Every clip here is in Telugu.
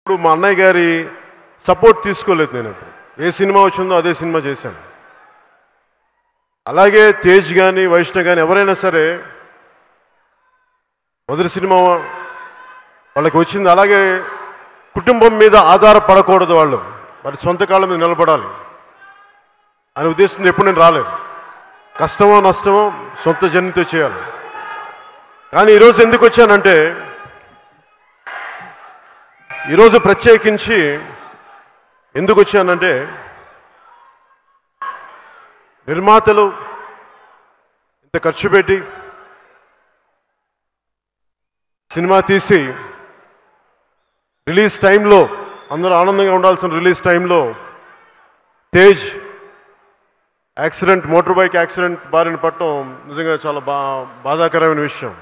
ఇప్పుడు మా అన్నయ్య గారి సపోర్ట్ తీసుకోలేదు. నేను ఇప్పుడు ఏ సినిమా వచ్చిందో అదే సినిమా చేశాను. అలాగే తేజ్ కానీ వైష్ణవ్ కానీ ఎవరైనా సరే మొదటి సినిమా వాళ్ళకి వచ్చింది. అలాగే కుటుంబం మీద ఆధారపడకూడదు, వాళ్ళు వారి సొంత కాళ్ళ మీద నిలబడాలి అనే ఉద్దేశంతో ఎప్పుడు నేను రాలేదు. కష్టమో నష్టమో సొంత జర్నీతో చేయాలి. కానీ ఈరోజు ఎందుకు వచ్చానంటే, ఈరోజు ప్రత్యేకించి ఎందుకు వచ్చానంటే, నిర్మాతలు ఇంత ఖర్చు పెట్టి సినిమా తీసి రిలీజ్ టైంలో అందరూ ఆనందంగా ఉండాల్సిన రిలీజ్ టైంలో Tej accident, motor bike accident బారిన పడటం నిజంగా చాలా బాధాకరమైన విషయం.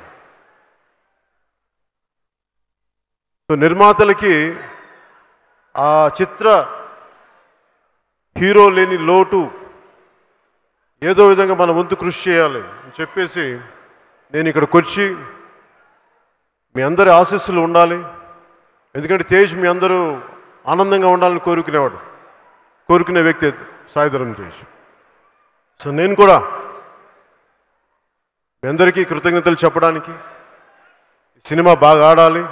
సో నిర్మాతలకి ఆ చిత్ర హీరో లేని లోటు ఏదో విధంగా మన వంతు కృషి చేయాలి అని చెప్పేసి నేను ఇక్కడికి వచ్చి మీ అందరి ఆశీస్సులు ఉండాలి. ఎందుకంటే తేజ్ మీ అందరూ ఆనందంగా ఉండాలని కోరుకునే వ్యక్తి సాయిధరం తేజ్. సో నేను కూడా మీ అందరికీ కృతజ్ఞతలు చెప్పడానికి, సినిమా బాగా ఆడాలి,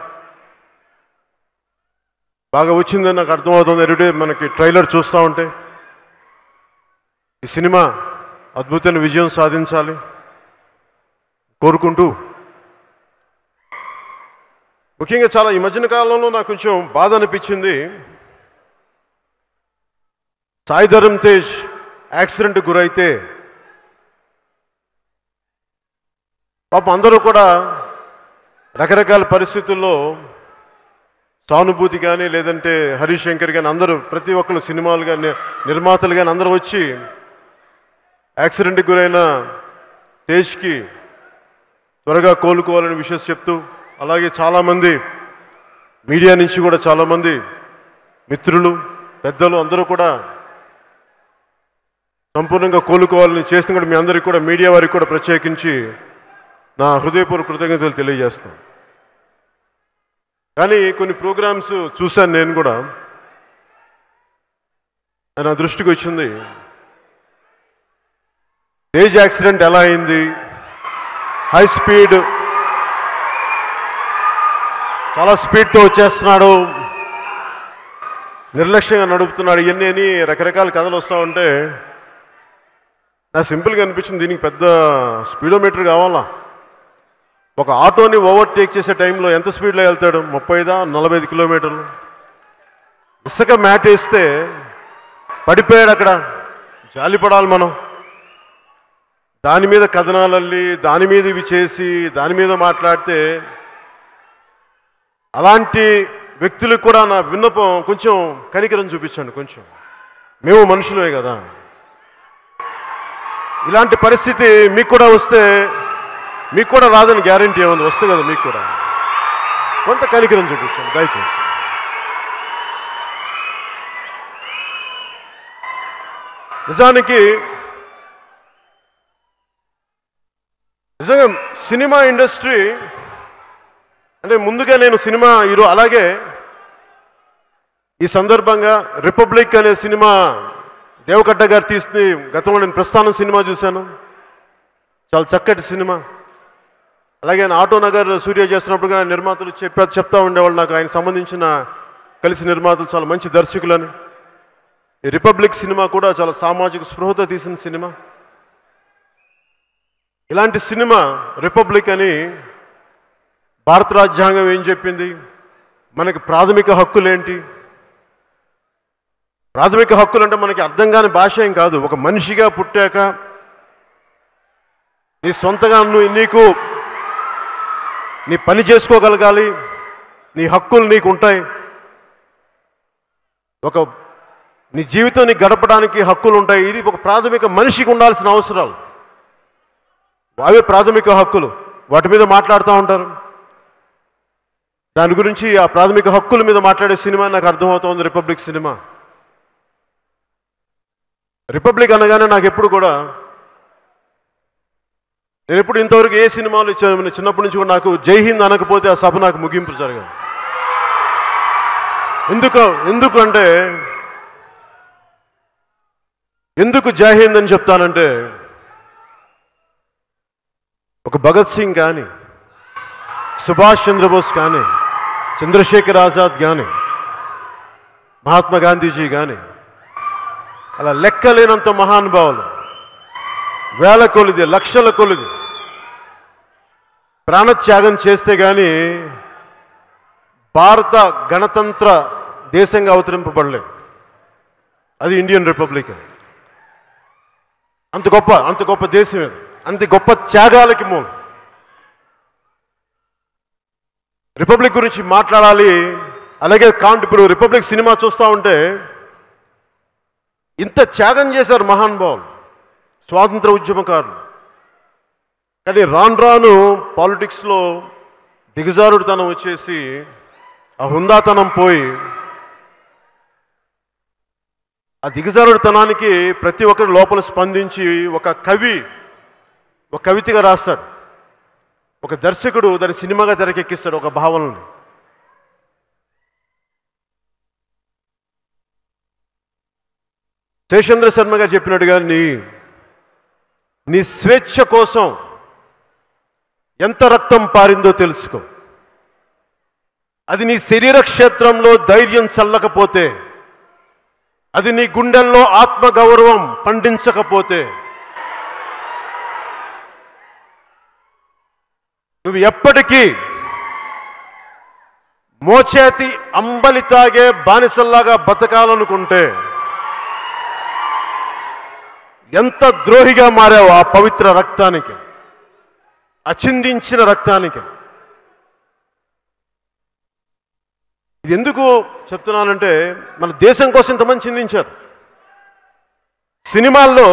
బాగా వచ్చిందని నాకు అర్థమవుతుంది. ఎవ్రీడే మనకి ట్రైలర్ చూస్తూ ఉంటే ఈ సినిమా అద్భుతమైన విజయం సాధించాలి కోరుకుంటూ, ముఖ్యంగా చాలా ఈ మధ్యన కాలంలో నాకు కొంచెం బాధ అనిపించింది. సాయిధరం తేజ్ యాక్సిడెంట్ గురైతే పాపం అందరూ కూడా రకరకాల పరిస్థితుల్లో సానుభూతి కానీ లేదంటే హరీష్ శంకర్ కానీ అందరూ ప్రతి ఒక్కరు సినిమాలు కానీ నిర్మాతలు కానీ అందరూ వచ్చి యాక్సిడెంట్కి గురైన తేజ్కి త్వరగా కోలుకోవాలని విషయం చెప్తూ, అలాగే చాలామంది మీడియా నుంచి కూడా చాలామంది మిత్రులు పెద్దలు అందరూ కూడా సంపూర్ణంగా కోలుకోవాలని చేసిన కూడా మీ అందరికీ కూడా మీడియా వారికి కూడా ప్రత్యేకించి నా హృదయపూర్వక కృతజ్ఞతలు తెలియజేస్తాను. కానీ కొన్ని ప్రోగ్రామ్స్ చూశాను నేను కూడా, నా దృష్టికి వచ్చింది తేజ్ యాక్సిడెంట్ ఎలా అయింది, హై స్పీడ్ చాలా స్పీడ్తో వచ్చేస్తున్నాడు, నిర్లక్ష్యంగా నడుపుతున్నాడు, ఇవన్నీ అని రకరకాల కథలు వస్తూ ఉంటే నాకు సింపుల్గా అనిపించింది, దీనికి పెద్ద స్పీడోమీటర్ కావాలా? ఒక ఆటోని ఓవర్టేక్ చేసే టైంలో ఎంత స్పీడ్లో వెళ్తాడు? 35-45 కిలోమీటర్లు. ఇసుక మ్యాట్ వేస్తే పడిపోయాడు అక్కడ, జాలిపడాలి మనం. దాని మీద కథనాలల్లి దాని మీద ఇవి చేసి దాని మీద మాట్లాడితే, అలాంటి వ్యక్తులకు కూడా నా విన్నపం, కొంచెం కనికరం చూపించండి. కొంచెం మేము మనుషులే కదా, ఇలాంటి పరిస్థితి మీకు కూడా వస్తే, మీకు కూడా రాదని గ్యారంటీ ఏముంది, వస్తే కదా మీకు కూడా. కొంత కనికరం చూపించండి దయచేసి. నిజానికి నిజంగా సినిమా ఇండస్ట్రీ అంటే, ముందుగా నేను సినిమా హీరో, అలాగే ఈ సందర్భంగా రిపబ్లిక్ అనే సినిమా దేవకట్ట గారు తీసి గతంలో నేను ప్రస్థానం సినిమా చూశాను, చాలా చక్కటి సినిమా. అలాగే ఆయన ఆటో నగర్ సూర్య చేస్తున్నప్పుడు కానీ నిర్మాతలు చెప్తా ఉండేవాళ్ళు నాకు, ఆయన సంబంధించిన కలిసి నిర్మాతలు చాలా మంచి దర్శకులని. ఈ రిపబ్లిక్ సినిమా కూడా చాలా సామాజిక స్పృహతో తీసిన సినిమా. ఇలాంటి సినిమా రిపబ్లిక్ అని, భారత రాజ్యాంగం ఏం చెప్పింది, మనకి ప్రాథమిక హక్కులేంటి, ప్రాథమిక హక్కులు అంటే మనకి అర్థం కాని భాష ఏం కాదు. ఒక మనిషిగా పుట్టాక నీ సొంతగా నీకు నీ పని చేసుకోగలగాలి, నీ హక్కులు నీకు ఉంటాయి, నీ జీవితాన్ని గడపడానికి హక్కులు ఉంటాయి. ఇది ఒక ప్రాథమిక మనిషికి ఉండాల్సిన అవసరాలు, అవే ప్రాథమిక హక్కులు. వాటి మీద మాట్లాడుతూ ఉంటారు. దాని గురించి ఆ ప్రాథమిక హక్కుల మీద మాట్లాడే సినిమా నాకు అర్థమవుతోంది రిపబ్లిక్ సినిమా. రిపబ్లిక్ అనగానే నాకు ఎప్పుడు కూడా, నేను ఎప్పుడు ఇంతవరకు ఏ సినిమాలు ఇచ్చాను, చిన్నప్పటి నుంచి కూడా నాకు జై హింద్ అనకపోతే ఆ సభ నాకు ముగింపు జరగదు. ఎందుకంటే ఎందుకు జై హింద్ అని చెప్తానంటే, ఒక భగత్ సింగ్ కానీ, సుభాష్ చంద్రబోస్ కానీ, చంద్రశేఖర్ ఆజాద్ కానీ, మహాత్మా గాంధీజీ కానీ, అలా లెక్కలేనంత మహానుభావులు, వేల కొలిది, లక్షల కొలిది ప్రాణత్యాగం చేస్తే కానీ భారత గణతంత్ర దేశంగా అవతరింపబడలేదు. అది ఇండియన్ రిపబ్లిక్. అంత గొప్ప దేశం ఇది, అంత గొప్ప త్యాగాలకి మూలం. రిపబ్లిక్ గురించి మాట్లాడాలి. అలాగే ఇప్పుడు రిపబ్లిక్ సినిమా చూస్తూ ఉంటే ఇంత త్యాగం చేశారు మహానుభావులు, స్వాతంత్ర ఉద్యమకారులు. కానీ రాను రాను పాలిటిక్స్లో దిగజారుడుతనం వచ్చేసి ఆ హుందాతనం పోయి, ఆ దిగజారుడుతనానికి ప్రతి ఒక్కరు లోపల స్పందించి ఒక కవితగా రాస్తాడు, ఒక దర్శకుడు దాని సినిమాగా తెరకెక్కిస్తాడు ఒక భావనని. శేషేంద్ర శర్మ గారు చెప్పినట్టుగా నీ స్వేచ్ఛ కోసం ఎంత రక్తం పారిందో తెలుసుకో. అది నీ శరీర క్షేత్రంలో ధైర్యం చల్లకపోతే, అది నీ గుండెల్లో ఆత్మగౌరవం పండించకపోతే, నువ్వు ఎప్పటికీ మోచేతి అంబలి తాగే బానిసల్లాగా బతకాలనుకుంటే ఎంత ద్రోహిగా మారావు ఆ పవిత్ర రక్తానికి, అచిందించిన రక్తానికి. ఇది ఎందుకు చెప్తున్నానంటే, మన దేశం కోసం ఇంతమంది చిందించారు. సినిమాల్లో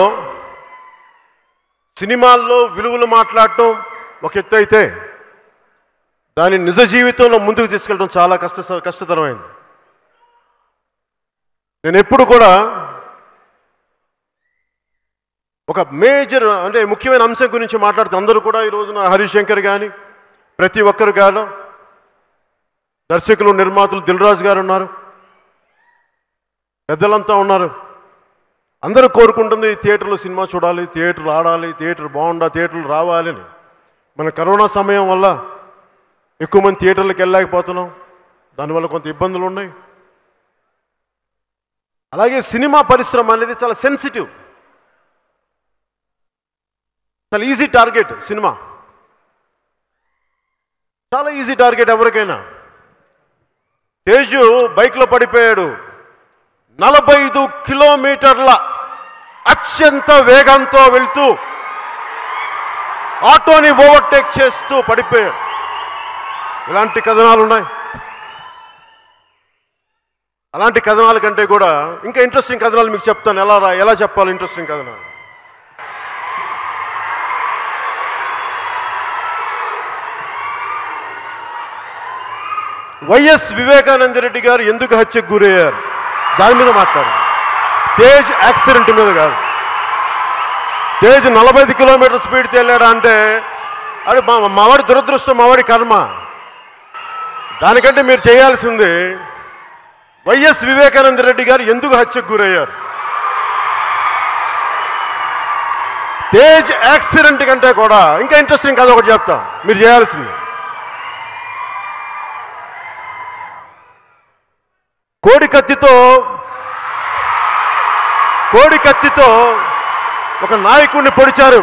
విలువలు మాట్లాడటం ఒక ఎత్తు అయితే, దాని నిజ జీవితంలో ముందుకు తీసుకెళ్ళడం చాలా కష్టతరమైంది. నేను ఎప్పుడు కూడా ఒక మేజర్ అంటే ముఖ్యమైన అంశం గురించి మాట్లాడుతూ అందరూ కూడా ఈ రోజున హరిశంకర్ కానీ, ప్రతి ఒక్కరు కానీ, దర్శకులు నిర్మాతలు దిల్ రాజు గారు ఉన్నారు, పెద్దలంతా ఉన్నారు. అందరూ కోరుకుంటుంది థియేటర్లో సినిమా చూడాలి, థియేటర్ ఆడాలి, థియేటర్ బాగుండాలి, థియేటర్లు రావాలని. మన కరోనా సమయం వల్ల ఎక్కువ మంది థియేటర్లకు వెళ్ళలేకపోతున్నాం, దానివల్ల కొంత ఇబ్బందులు ఉన్నాయి. అలాగే సినిమా పరిశ్రమ అనేది చాలా సెన్సిటివ్, చాలా ఈజీ టార్గెట్. సినిమా చాలా ఈజీ టార్గెట్ ఎవరికైనా. తేజు బైక్లో పడిపోయాడు, 45 కిలోమీటర్ల అత్యంత వేగంతో వెళ్తూ ఆటోని ఓవర్టేక్ చేస్తూ పడిపోయాడు. ఇలాంటి కథనాలు ఉన్నాయి. అలాంటి కథనాల కంటే కూడా ఇంకా ఇంట్రెస్టింగ్ కథనాలు మీకు చెప్తాను. ఎలా చెప్పాలి ఇంట్రెస్టింగ్ కథనాలు. వైఎస్ వివేకానంద రెడ్డి గారు ఎందుకు హత్యకు గురయ్యారు దాని మీద మాట్లాడారు. తేజ్ యాక్సిడెంట్ మీద కాదు. తేజ్ 45 కిలోమీటర్ స్పీడ్తో వెళ్ళాడా అంటే అది మావాడి దురదృష్టం, మావాడి కర్మ. దానికంటే మీరు చేయాల్సింది వైఎస్ వివేకానంద రెడ్డి గారు ఎందుకు హత్యకు గురయ్యారు. తేజ్ యాక్సిడెంట్ కంటే కూడా ఇంకా ఇంట్రెస్టింగ్ కథ ఒకటి చెప్తాం మీరు చేయాల్సింది. కోడి కత్తితో ఒక నాయకుడిని పొడిచారు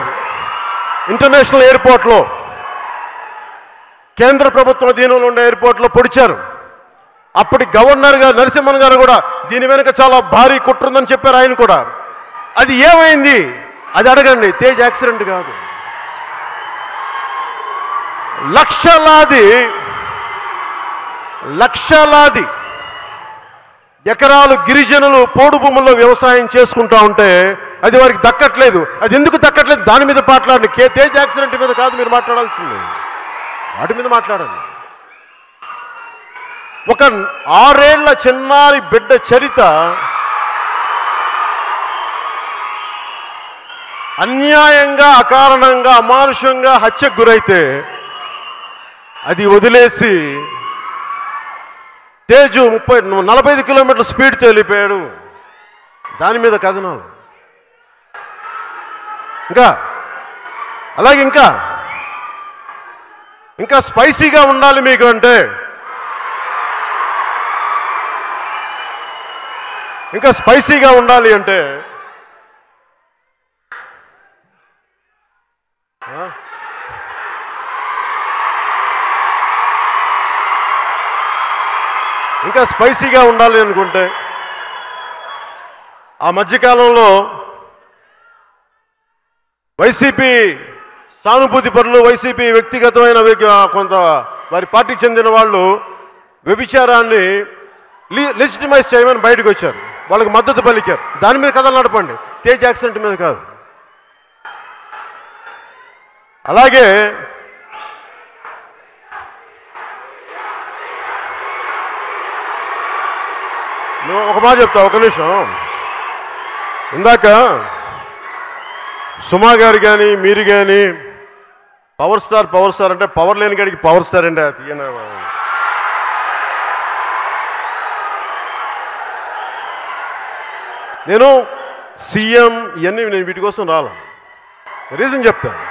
ఇంటర్నేషనల్ ఎయిర్పోర్ట్లో. కేంద్ర ప్రభుత్వం అధీనంలో ఉండే ఎయిర్పోర్ట్లో పొడిచారు. అప్పటి గవర్నర్ గారు నరసింహన్ గారు కూడా దీని వెనుక చాలా భారీ కుట్ర ఉందని చెప్పారు. ఆయన కూడా అది ఏమైంది అది అడగండి. తేజ్ యాక్సిడెంట్ కాదు. లక్షలాది ఎకరాలు గిరిజనులు పోడు భూముల్లో వ్యవసాయం చేసుకుంటా ఉంటే అది వారికి దక్కట్లేదు. అది ఎందుకు దక్కట్లేదు దాని మీద మాట్లాడండి. తేజ్ యాక్సిడెంట్ మీద కాదు మీరు మాట్లాడాల్సింది, వాటి మీద మాట్లాడండి. ఒక 6 ఏళ్ల చిన్నారి బిడ్డ చరిత అన్యాయంగా, అకారణంగా, అమానుషంగా హత్యకు గురైతే అది వదిలేసి తేజు 45 కిలోమీటర్ల స్పీడ్తో వెళ్ళిపోయాడు. దాని మీద కథనాలు. అలాగే ఇంకా స్పైసీగా ఉండాలి మీకు అంటే, ఇంకా స్పైసీగా ఉండాలి అంటే ఇంకా స్పైసీగా ఉండాలి అనుకుంటే ఆ మధ్యకాలంలో వైసీపీ సానుభూతి పరులు, వైసీపీ వ్యక్తిగతమైన కొంత వారి పార్టీకి చెందిన వాళ్ళు వ్యభిచారాన్ని లెజిటిమైజ్ చేయమని బయటకు వచ్చారు. వాళ్ళకి మద్దతు పలికారు. దాని మీద కథలు నడపండి, తేజ్ యాక్సిడెంట్ మీద కాదు. అలాగే ఒక మాట చెప్తా, ఒక నిమిషం. ఇందాక సుమా గారు కానీ మీరు కానీ పవర్ స్టార్ అంటే పవర్ లేని గాడికి పవర్ స్టార్ అంటే తీయన. నేను సీఎం ఇవన్నీ నేను వీటి కోసం రాలా. రీజన్ చెప్తాను.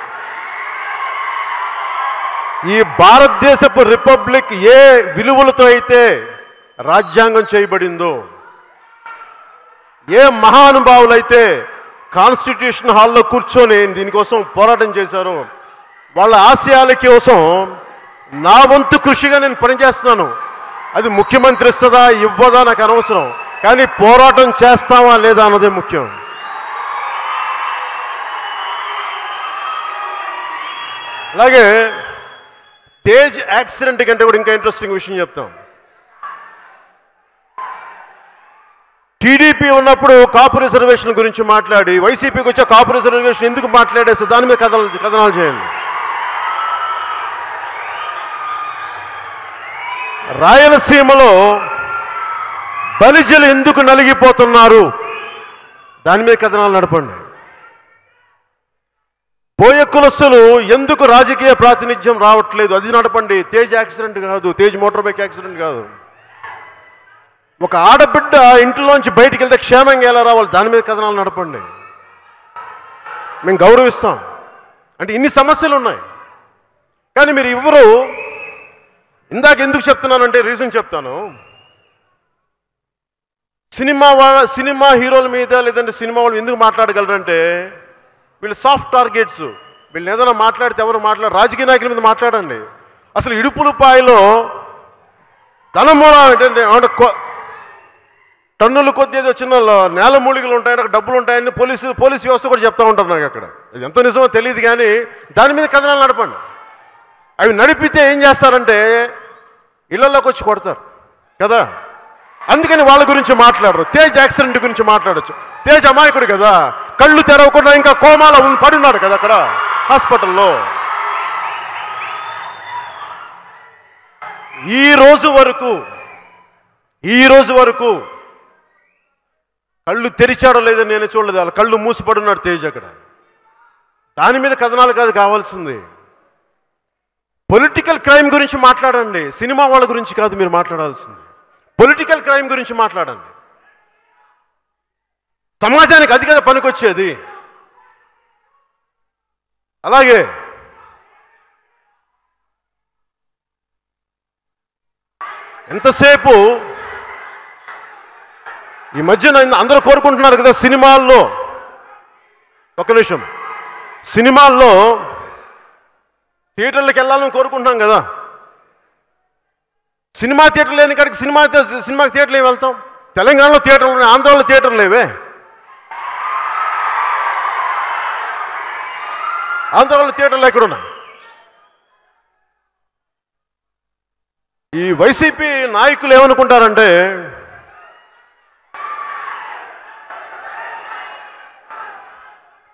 ఈ భారతదేశపు రిపబ్లిక్ ఏ విలువలతో అయితే రాజ్యాంగం చేయబడిందో, ఏ మహానుభావులైతే కాన్స్టిట్యూషన్ హాల్లో కూర్చొని దీనికోసం పోరాటం చేశారో, వాళ్ళ ఆశయాల కోసం నా వంతు కృషిగా నేను పనిచేస్తున్నాను. అది ముఖ్యమంత్రి ఇస్తుందా ఇవ్వదా నాకు అనవసరం, కానీ పోరాటం చేస్తామా లేదా అన్నదే ముఖ్యం. అలాగే తేజ్ యాక్సిడెంట్ కంటే కూడా ఇంకా ఇంట్రెస్టింగ్ విషయం చెప్తాం. టీడీపీ ఉన్నప్పుడు కాపు రిజర్వేషన్ గురించి మాట్లాడి, వైసీపీకి వచ్చే కాపు రిజర్వేషన్ ఎందుకు మాట్లాడేస్తే దాని మీద కథనాలు చేయండి. రాయలసీమలో బలిజలు ఎందుకు నలిగిపోతున్నారు దాని మీద కథనాలు నడపండి. బోయ కులస్తులు ఎందుకు రాజకీయ ప్రాతినిధ్యం రావట్లేదు అది నడపండి. తేజ్ యాక్సిడెంట్ కాదు, తేజ్ మోటార్ బైక్ యాక్సిడెంట్ కాదు. ఒక ఆడబిడ్డ ఇంట్లోంచి బయటికి వెళ్తే క్షేమంగా ఎలా రావాలి దాని మీద కథనాలు నడపండి. మేము గౌరవిస్తాం. అంటే ఇన్ని సమస్యలు ఉన్నాయి, కానీ మీరు ఎవరు. ఇందాక ఎందుకు చెప్తున్నానంటే రీజన్ చెప్తాను. సినిమా హీరోల మీద లేదంటే సినిమా వాళ్ళు ఎందుకు మాట్లాడగలరంటే వీళ్ళు సాఫ్ట్ టార్గెట్స్. వీళ్ళు ఏదైనా మాట్లాడితే ఎవరు రాజకీయ నాయకుల మీద మాట్లాడండి. అసలు ఇడుపులపాయలో ధనమూల అంటే టన్నుల కొద్ది ఏదో చిన్న నేల మూలికలు ఉంటాయని అక్కడ డబ్బులు ఉంటాయని పోలీస్ వ్యవస్థ కూడా చెప్తా ఉంటారు నాకు. అక్కడ అది ఎంతో నిజమో తెలియదు, కానీ దాని మీద కథనాలు నడపండి. అవి నడిపితే ఏం చేస్తారంటే ఇళ్లలోకి వచ్చి కొడతారు కదా. అందుకని వాళ్ళ గురించి మాట్లాడరు. తేజ్ యాక్సిడెంట్ గురించి మాట్లాడచ్చు. తేజ్ అమాయకుడు కదా, కళ్ళు తెరవకుండా ఇంకా కోమాల పడున్నాడు కదా అక్కడ హాస్పిటల్లో. ఈ రోజు వరకు కళ్ళు తెరిచాడో లేదో నేను చూడలేదు. వాళ్ళ కళ్ళు మూసిపడున్నాడు తేజ్ అక్కడ. దాని మీద కథనాలు కాదు కావాల్సింది. పొలిటికల్ క్రైమ్ గురించి మాట్లాడండి, సినిమా వాళ్ళ గురించి కాదు మీరు మాట్లాడాల్సింది. పొలిటికల్ క్రైమ్ గురించి మాట్లాడండి. సమాజానికి అది కదా పనికొచ్చేది. అలాగే ఎంతసేపు ఈ మధ్యన అందరూ కోరుకుంటున్నారు కదా సినిమాల్లో, ఒక్క నిమిషం, సినిమాల్లో థియేటర్లకు వెళ్ళాలని కోరుకుంటున్నాం కదా. సినిమా థియేటర్ లేని కాడికి సినిమా థియేటర్లు ఏమి వెళ్తాం? తెలంగాణలో థియేటర్లు ఉన్నాయి, ఆంధ్రాలో థియేటర్లు లేవే. ఆంధ్రాలో థియేటర్లు ఎక్కడున్నాయి? ఈ వైసీపీ నాయకులు ఏమనుకుంటారంటే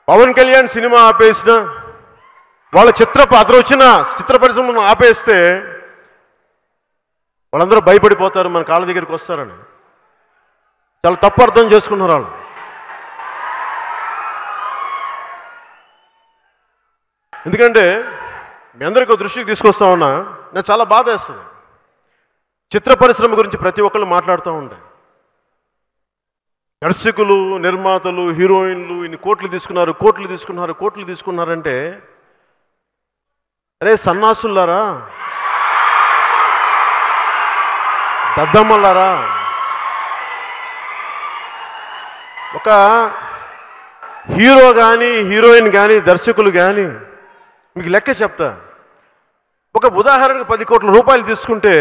పవన్ కళ్యాణ్ సినిమా ఆపేసిన, వాళ్ళ అతను వచ్చిన చిత్ర పరిశ్రమను ఆపేస్తే వాళ్ళందరూ భయపడిపోతారు, మన కాళ్ళ దగ్గరికి వస్తారని. చాలా తప్పు అర్థం చేసుకున్నారు వాళ్ళు. ఎందుకంటే మీ అందరికీ దృష్టికి తీసుకొస్తా ఉన్నా, నాకు చాలా బాధ వేస్తుంది. చిత్ర పరిశ్రమ గురించి ప్రతి ఒక్కళ్ళు మాట్లాడుతూ ఉంటాయి. దర్శకులు, నిర్మాతలు, హీరోయిన్లు ఇన్ని కోట్లు తీసుకున్నారంటే అరే సన్నాసులారా, దద్దమ్మలారా, ఒక హీరో కానీ, హీరోయిన్ కానీ, దర్శకులు కానీ మీకు లెక్క చెప్తా. ఒక ఉదాహరణకు 10 కోట్ల రూపాయలు తీసుకుంటే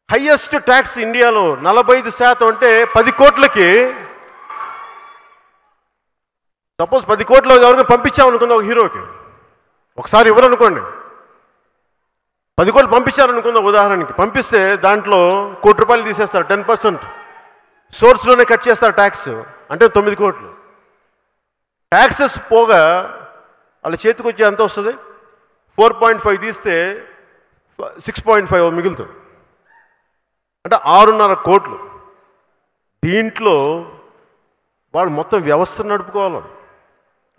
హైయెస్ట్ ట్యాక్స్ ఇండియాలో 45% అంటే 10 కోట్లకి, సపోజ్ 10 కోట్లు ఎవరిని పంపించామనుకుందాం ఒక హీరోకి, ఒకసారి ఇవ్వరనుకోండి, 10 కోట్లు పంపించారనుకుందాం ఉదాహరణకి, పంపిస్తే దాంట్లో ₹1 కోటి తీసేస్తారు, 10% సోర్స్లోనే కట్ చేస్తారు ట్యాక్స్, అంటే 9 కోట్లు. ట్యాక్సెస్ పోగా వాళ్ళ చేతికి వచ్చి ఎంత వస్తుంది? 4.5 తీస్తే 6.5 మిగులుతుంది, అంటే 6.5 కోట్లు. దీంట్లో వాళ్ళు మొత్తం వ్యవస్థను నడుపుకోవాలి.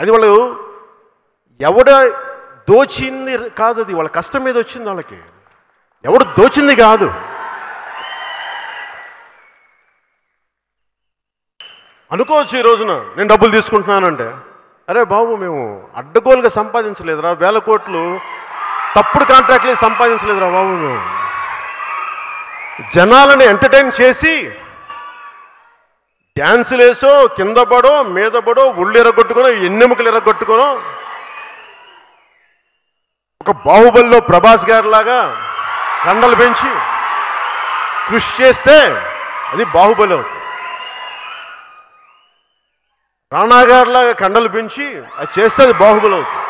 అది వాళ్ళు ఎవడ దోచింది కాదు, అది వాళ్ళ కష్టం మీద వచ్చింది. వాళ్ళకి ఎవడు దోచింది కాదు. అనుకోవచ్చు ఈ రోజున నేను డబ్బులు తీసుకుంటున్నానంటే, అరే బాబు మేము అడ్డగోలుగా సంపాదించలేదురా, 1000 కోట్లు తప్పుడు కాంట్రాక్ట్లు సంపాదించలేదురా బాబు, మేము జనాలను ఎంటర్టైన్ చేసి డ్యాన్సులు వేసో, కింద పడో, మీద పడో, ఒళ్ళు ఎరగొట్టుకునో, ఎన్నెముకలు ఎరగొట్టుకునో, ఒక బాహుబలిలో ప్రభాస్ గారిలాగా కండలు పెంచి కృషి చేస్తే అది బాహుబలి అవుతుంది. రాణా గారిలాగా కండలు పెంచి అది చేస్తే అది బాహుబలి అవుతుంది.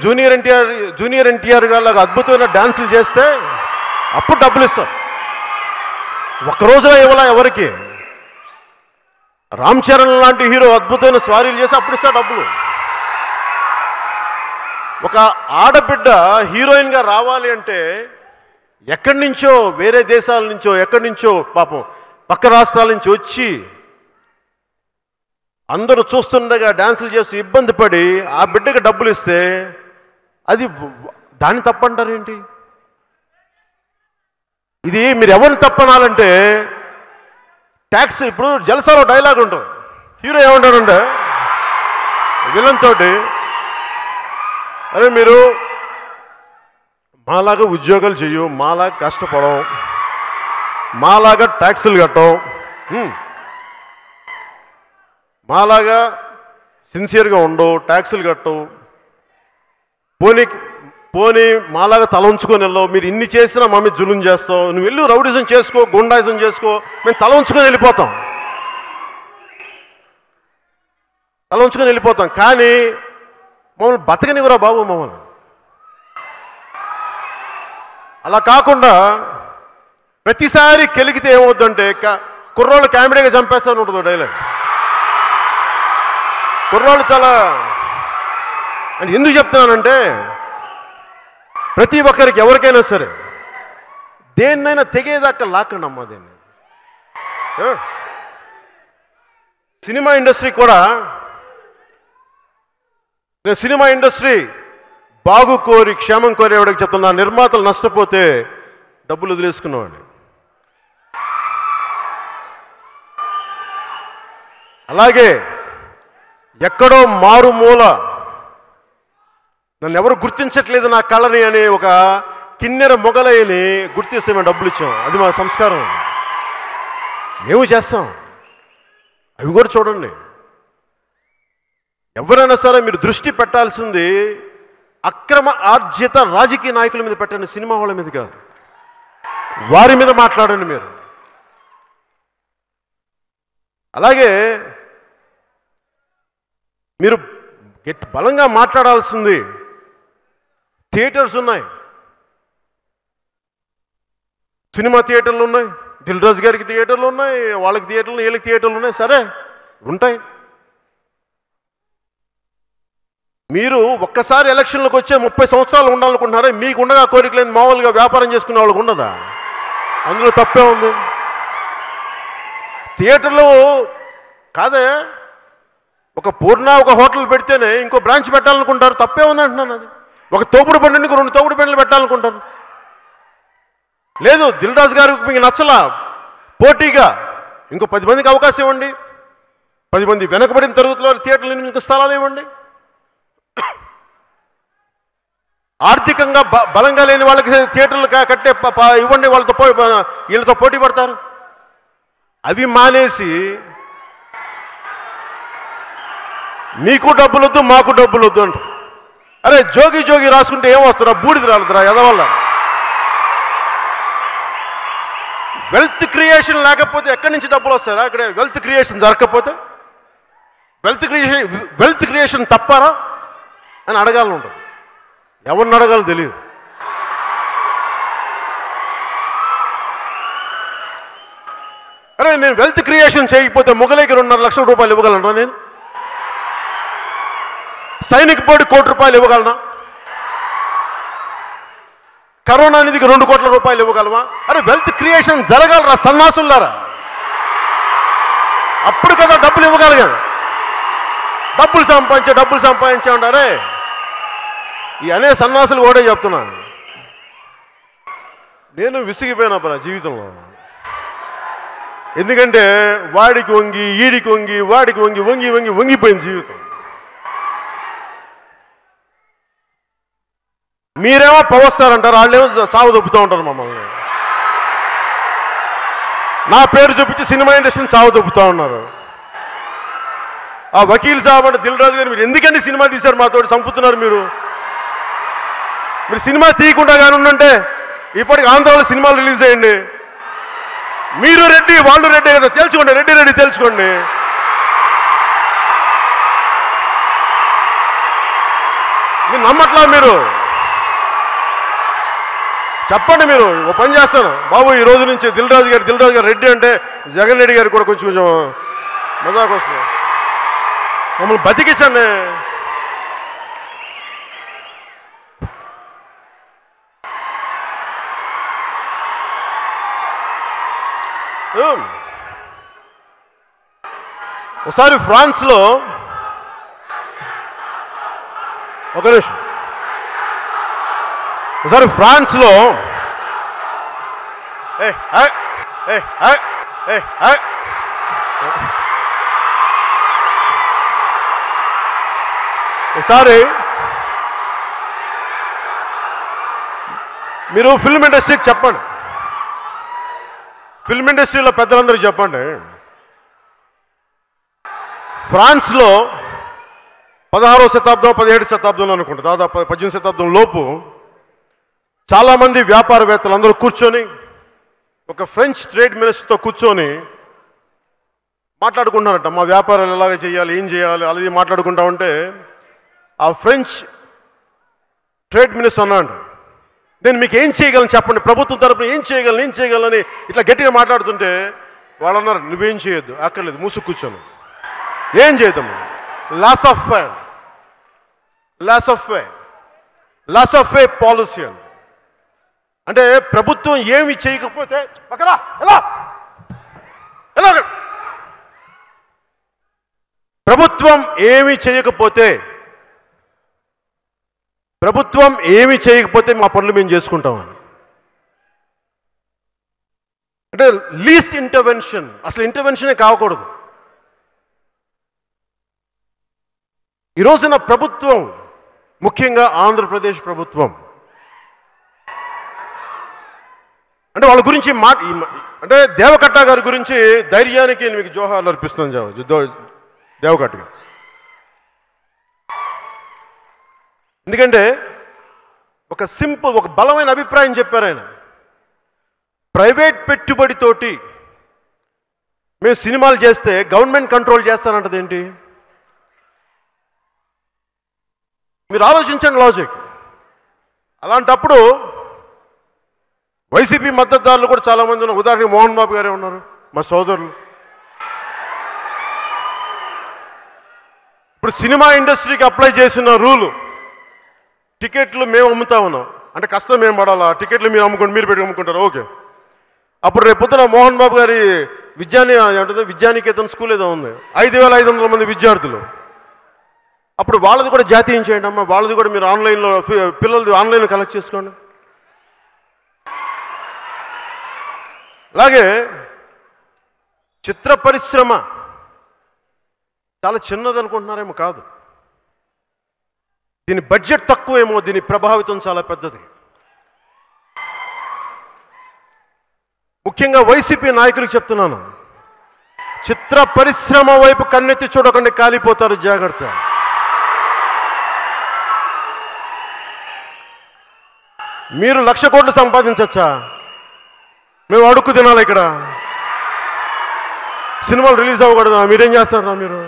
జూనియర్ ఎన్టీఆర్ గారిలాగా అద్భుతమైన డాన్సులు చేస్తే అప్పుడు డబ్బులు ఇస్తారు. ఒక్కరోజులో ఇవ్వాల ఎవరికి. రామ్ చరణ్ లాంటి హీరో అద్భుతమైన స్వారీలు చేసి అప్పుడు ఇస్తారు డబ్బులు. ఒక ఆడబిడ్డ హీరోయిన్గా రావాలి అంటే ఎక్కడి నుంచో, వేరే దేశాల నుంచో, ఎక్కడి నుంచో పాపం పక్క రాష్ట్రాల నుంచి వచ్చి అందరూ చూస్తుండగా డ్యాన్సులు చేసి ఇబ్బంది పడి ఆ బిడ్డకి డబ్బులు ఇస్తే అది దాన్ని తప్పంటారేంటి? ఇది మీరు ఎవరిని తప్పనాలంటే ట్యాక్స్. ఇప్పుడు జల్సాలో డైలాగ్ ఉంటుంది, హీరో ఏమంటాడంటే విలన్ తోటి, అరే మీరు మాలాగా ఉద్యోగాలు చెయ్యు, మాలాగా కష్టపడం, మాలాగా ట్యాక్సులు కట్టం, మాలాగా సిన్సియర్గా ఉండవు, ట్యాక్సులు కట్టవు, పోనీ మాలాగా తల ఉంచుకొని వెళ్ళవు, మీరు ఇన్ని చేసినా మా మీద జులుం చేస్తావు, నువ్వు వెళ్ళు రౌడిజం చేసుకో, గుండాయిజం చేసుకో, మేము తల ఉంచుకొని వెళ్ళిపోతాం, కానీ మమ్మల్ని బతకనివ్వరా బాబు మమ్మల్ని. అలా కాకుండా ప్రతిసారి కెలిగితే ఏమవుద్దంటే కుర్రోళ్ళు కామెడీగా చంపేస్తాను ఉంటుంది డైలాగ్. కుర్రోళ్ళు చాలా అని ఎందుకు చెప్తున్నానంటే ప్రతి ఒక్కరికి ఎవరికైనా సరే దేన్నైనా తెగేదాకా లాక్కండి అమ్మా దేన్ని. సినిమా ఇండస్ట్రీ కూడా, నేను సినిమా ఇండస్ట్రీ బాగు కోరి క్షేమం కోరేవాడికి చెప్తున్నా, నిర్మాతలు నష్టపోతే డబ్బులు వదిలేసుకున్నవాడిని. అలాగే ఎక్కడో మారుమూల నన్ను ఎవరు గుర్తించట్లేదు నా కళని అని ఒక కిన్నెర మొగలయ్యని గుర్తిస్తే మేము డబ్బులు ఇచ్చాం. అది మా సంస్కారం, మేము చేస్తాం. అవి కూడా చూడండి. ఎవరైనా సరే మీరు దృష్టి పెట్టాల్సింది అక్రమ ఆర్జిత రాజకీయ నాయకుల మీద పెట్టండి, సినిమా వాళ్ళ మీద కాదు. వారి మీద మాట్లాడండి మీరు. అలాగే మీరు బలంగా మాట్లాడాల్సింది థియేటర్స్ ఉన్నాయి, సినిమా థియేటర్లు ఉన్నాయి, దిల్ రాజు గారికి థియేటర్లు ఉన్నాయి, వాళ్ళకి థియేటర్లు, వీళ్ళకి థియేటర్లు ఉన్నాయి, సరే ఉంటాయి. మీరు ఒక్కసారి ఎలక్షన్లకు వచ్చే 30 సంవత్సరాలు ఉండాలనుకుంటున్నారే, మీకు ఉండగా కోరికలేదు, మామూలుగా వ్యాపారం చేసుకునే వాళ్ళకు ఉండదా? అందులో తప్పే ఉంది. థియేటర్లు కాదే, ఒక పూర్ణ ఒక హోటల్ పెడితేనే ఇంకో బ్రాంచ్ పెట్టాలనుకుంటారు, తప్పే ఉంది అంటున్నాను. అది ఒక తోపుడు బండికి 2 తోపుడు బండ్లు పెట్టాలనుకుంటారు. లేదు, దిల్ రాజు గారికి మీకు నచ్చలా, పోటీగా ఇంకో 10 మందికి అవకాశం ఇవ్వండి, 10 మంది వెనకబడిన తరగతిలో థియేటర్లు మీకు స్థలాలు ఇవ్వండి. ఆర్థికంగా బలంగా లేని వాళ్ళకి థియేటర్లు కట్టే ఇవ్వండి, వీళ్ళతో పోటీ పడతారు. అవి మానేసి మీకు డబ్బులు వద్దు మాకు డబ్బులు వద్దు అంట. అరే జోగి జోగి రాసుకుంటే ఏం వస్తారా, బూడిద రాలుతురా ఎదవల్ల. వెల్త్ క్రియేషన్ లేకపోతే ఎక్కడి నుంచి డబ్బులు వస్తారా? అక్కడ వెల్త్ క్రియేషన్ జరగకపోతే వెల్త్ క్రియేషన్ తప్పారా అని అడగాలని ఉంటుంది. ఎవరిని అడగాలో తెలియదు. అరే నేను వెల్త్ క్రియేషన్ చేయకపోతే మొగలైకి 2.5 లక్షల రూపాయలు ఇవ్వగలనా? నేను సైనిక బోర్డు 1 కోటి రూపాయలు ఇవ్వగలనా? కరోనా నిధికి 2 కోట్ల రూపాయలు ఇవ్వగలమా? అరే వెల్త్ క్రియేషన్ జరగాలరా సన్నాసులారా, అప్పుడు కదా డబ్బులు ఇవ్వగలిగాను. డబ్బులు సంపాదించే ఉంటారే ఈ అనే సన్నాసులు కూడా చెప్తున్నా. నేను విసిగిపోయినా నా జీవితంలో. ఎందుకంటే వాడికి వంగి ఈడికి వంగి వాడికి వంగి వంగి వంగి వంగిపోయింది జీవితం. మీరేమో పవర్ స్టార్ అంటారు, వాళ్ళేమో సాగు దొబ్బుతూ ఉంటారు మమ్మల్ని. నా పేరు చూపించి సినిమా ఇండస్ట్రీని సాగు దొబ్బుతూ ఉన్నారు. ఆ వకీల్ సాబ్ అంటే దిల్ రాజు గారు, మీరు ఎందుకండి సినిమా తీశారు మాతో చంపుతున్నారు? మీరు సినిమా తీయకుండా కానీ ఉండంటే ఇప్పటికి ఆంధ్రాలో సినిమాలు రిలీజ్ అయ్యండి. మీరు రెడ్డి వాళ్ళు రెడ్డి కదా, తెలుసుకోండి. రెడ్డి తెలుసుకోండి. మీరు నమ్మట్లా? మీరు చెప్పండి. మీరు ఓ పని చేస్తాను బాబు, ఈ రోజు నుంచి దిల్ రాజు గారు రెడ్డి అంటే జగన్ రెడ్డి గారికి కూడా కొంచెం మజాకు వస్తుంది. మమ్మల్ని బతికించండి. ఒకసారి ఫ్రాన్స్లో ఒకసారి మీరు ఫిల్మ్ ఇండస్ట్రీకి చెప్పండి, ఫిల్మ్ ఇండస్ట్రీలో పెద్దలందరికీ చెప్పండి. ఫ్రాన్స్లో 16వ శతాబ్దం 17వ శతాబ్దంలో అనుకుంటా, దాదాపు 18వ శతాబ్దం లోపు చాలామంది వ్యాపారవేత్తలు అందరూ కూర్చొని ఒక ఫ్రెంచ్ ట్రేడ్ మినిస్టర్తో కూర్చొని మాట్లాడుకుంటున్నారట. మా వ్యాపారాలు ఎలాగ చేయాలి, ఏం చేయాలి అలాగే మాట్లాడుకుంటా ఉంటే ఆ ఫ్రెంచ్ ట్రేడ్ మినిస్టర్ అన్నాడు, నేను మీకు ఏం చేయగలను చెప్పండి, ప్రభుత్వం తరపున ఏం చేయగలని ఇట్లా గట్టిగా మాట్లాడుతుంటే వాళ్ళు అన్నారు, నువ్వేం చేయొద్దు, అక్కర్లేదు, మూసు కూర్చోను. ఏం చేద్దాం? లాస్ ఆఫ్ ఫే పాలసీ అంటే ప్రభుత్వం ఏమి చేయకపోతే ప్రభుత్వం ఏమి చేయకపోతే మా పనులు మేము చేసుకుంటామని. అంటే లీస్ట్ ఇంటర్వెన్షన్, అసలు ఇంటర్వెన్షనే కావకూడదు. ఈ రోజున ప్రభుత్వం, ముఖ్యంగా ఆంధ్రప్రదేశ్ ప్రభుత్వం అంటే వాళ్ళ గురించి అంటే దేవకట్ట గారి గురించి ధైర్యానికి మీకు జోహార్లు అర్పిస్తున్నాను. దేవకట్ట గారు ఎందుకంటే ఒక బలమైన అభిప్రాయం చెప్పారు ఆయన. ప్రైవేట్ పెట్టుబడితోటి మేము సినిమాలు చేస్తే గవర్నమెంట్ కంట్రోల్ చేస్తానంటది ఏంటి? మీరు ఆలోచించండి లాజిక్. అలాంటప్పుడు వైసీపీ మద్దతుదారులు కూడా చాలామంది ఉన్నారు. ఉదాహరణకి మోహన్ బాబు గారే ఉన్నారు, మా సోదరులు. ఇప్పుడు సినిమా ఇండస్ట్రీకి అప్లై చేసిన రూలు, టికెట్లు మేము అమ్ముతా ఉన్నాం అంటే కష్టం మేము పడాలా, టికెట్లు మీరు అమ్ముకోండి, మీరు పెట్టి అమ్ముకుంటారు, ఓకే. అప్పుడు రేపు పొద్దున మోహన్ బాబు గారి విద్యానికేతన్ స్కూల్ ఏదో ఉంది, 5,500 మంది విద్యార్థులు. అప్పుడు వాళ్ళది కూడా జాతీయం చేయండి అమ్మా, వాళ్ళది కూడా మీరు ఆన్లైన్లో పిల్లలది ఆన్లైన్లో కలెక్ట్ చేసుకోండి. అలాగే చిత్ర పరిశ్రమ చాలా చిన్నది అనుకుంటున్నారేమో, కాదు. దీని బడ్జెట్ తక్కువేమో, దీని ప్రభావితం చాలా పెద్దది. ముఖ్యంగా వైసీపీ నాయకులకు చెప్తున్నాను, చిత్ర పరిశ్రమ వైపు కన్నెత్తి చూడకండి, కాలిపోతారు, జాగ్రత్త. మీరు 1,00,000 కోట్లు సంపాదించచ్చా? మేము అడుక్కు తినాలి ఇక్కడ. సినిమాలు రిలీజ్ అవ్వకూడదా? మీరేం చేస్తారా? మీరు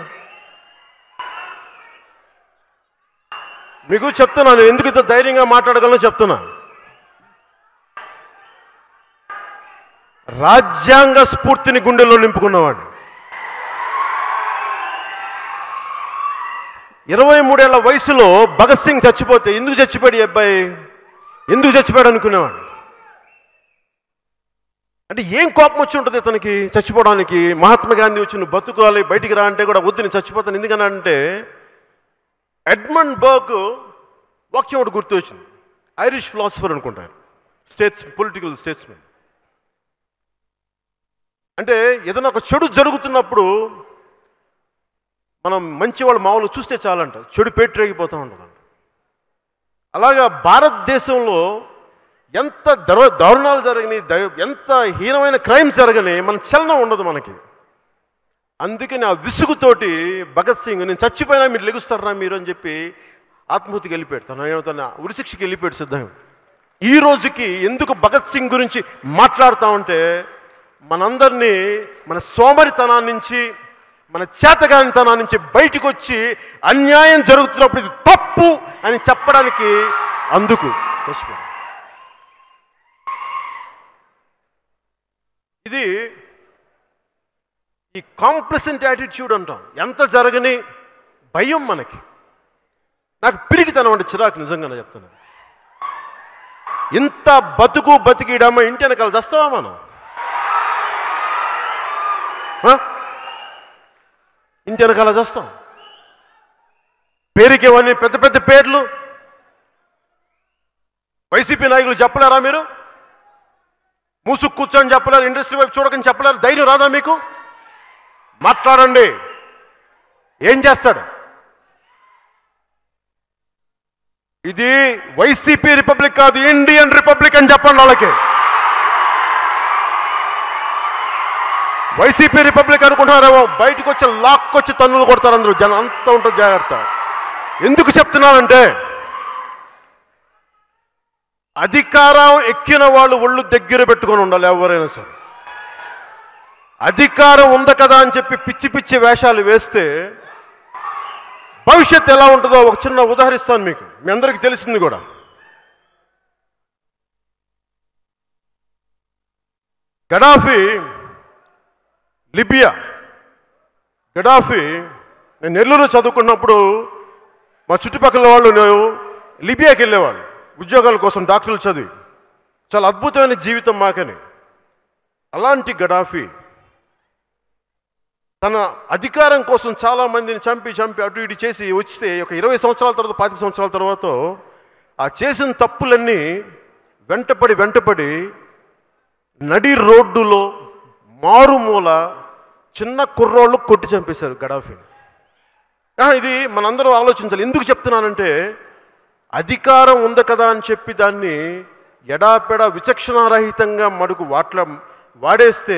మీకు చెప్తున్నాను, ఎందుకు ఇంత ధైర్యంగా మాట్లాడగలను చెప్తున్నా. రాజ్యాంగ స్ఫూర్తిని గుండెల్లో నింపుకున్నవాడు. 23 ఏళ్ల వయసులో భగత్ సింగ్ చచ్చిపోతే ఎందుకు చచ్చిపోయాడు ఈ అబ్బాయి, ఎందుకు చచ్చిపోయాడు అనుకునేవాడు. అంటే ఏం కోపం వచ్చి ఉంటుంది ఇతనికి చచ్చిపోవడానికి. మహాత్మా గాంధీ వచ్చి నువ్వు బతుకోవాలి, బయటికి రా అంటే కూడా వద్దు నేను చచ్చిపోతాను. ఎందుకనంటే ఎడ్మండ్ బర్గ్ వాక్యం ఒకటి గుర్తు వచ్చింది. ఐరిష్ ఫిలాసఫర్ అనుకుంటారు, పొలిటికల్ స్టేట్స్మెన్. అంటే ఏదైనా ఒక చెడు జరుగుతున్నప్పుడు మనం మంచి వాళ్ళు మామూలు చూస్తే చాలంట, చెడు పేటరేగిపోతూ ఉంటుందంట. అలాగా భారతదేశంలో ఎంత దారుణాలు జరిగినాయి, ఎంత హీనమైన క్రైమ్స్ జరగని మన చలనం ఉండదు మనకి. అందుకని ఆ విసుగుతోటి భగత్ సింగ్ నేను చచ్చిపోయినా మీరు లెగుస్తారా మీరు అని చెప్పి ఆత్మహత్యకి వెళ్ళిపోయాడు. తన ఉరిశిక్షకి వెళ్ళిపోయాడు సిద్ధంగా. ఈ రోజుకి ఎందుకు భగత్ సింగ్ గురించి మాట్లాడుతూ ఉంటే మనందరినీ మన సోమరితనాన్ని నుంచి, మన చేతగానితనాన్ని నుంచి బయటకు వచ్చి అన్యాయం జరుగుతున్నప్పుడు ఇది తప్పు అని చెప్పడానికి అందుకు చచ్చిపోయాడు. ఇది ఈ కాంప్లసెంట్ యాటిట్యూడ్ అంటాం. ఎంత జరగని భయం మనకి. నాకు పిరికితనం అంటే చిరాకు, నిజంగానే చెప్తాను. ఇంత బతికిడమ్మ ఇంటి వెనకాల చేస్తావా మనం? ఇంటి వెనకాల చేస్తాం. పేరుకేవన్నీ పెద్ద పెద్ద పేర్లు వైసీపీ నాయకులు చెప్పలేరా? మీరు మూసుకు కూర్చొని చెప్పలేరు, ఇండస్ట్రీ వైపు చూడకని చెప్పలేరు? ధైర్యం రాదా మీకు? మాట్లాడండి. ఏం చేస్తాడు? ఇది వైసీపీ రిపబ్లిక్ కాదు, ఇండియన్ రిపబ్లిక్ అని చెప్పండి వాళ్ళకి. వైసీపీ రిపబ్లిక్ అనుకుంటున్నారేమో, బయటకు వచ్చి లాక్కొచ్చి తన్నులు కొడతారు అందరూ. జనం అంతా ఉంటుంది, జాగ్రత్త. ఎందుకు చెప్తున్నానంటే అధికారం ఎక్కిన వాళ్ళు ఒళ్ళు దగ్గర పెట్టుకొని ఉండాలి ఎవరైనా సరే. అధికారం ఉంది కదా అని చెప్పి పిచ్చి పిచ్చి వేషాలు వేస్తే భవిష్యత్తు ఎలా ఉంటుందో ఒక చిన్న ఉదాహరిస్తాను మీకు, మీ అందరికీ తెలిసింది కూడా. Gaddafi, Libya. గడాఫీ, నేను నెల్లూరు చదువుకున్నప్పుడు మా చుట్టుపక్కల వాళ్ళు లిబియాకి వెళ్ళేవాళ్ళు ఉద్యోగాల కోసం, డాక్టర్లు చదివి. చాలా అద్భుతమైన జీవితం మాకని. అలాంటి గడాఫీ తన అధికారం కోసం చాలామందిని చంపి అటు ఇటు చేసి వస్తే ఒక 20 సంవత్సరాల తర్వాత, 25 సంవత్సరాల తర్వాత ఆ చేసిన తప్పులన్నీ వెంటపడి నడి రోడ్డులో మారుమూల చిన్న కుర్రోళ్ళు కొట్టి చంపేశారు గడాఫీని. ఇది మనందరూ ఆలోచించాలి. ఎందుకు చెప్తున్నానంటే అధికారం ఉంది కదా అని చెప్పి దాన్ని ఎడాపెడా విచక్షణారహితంగా మడుగు వాడేస్తే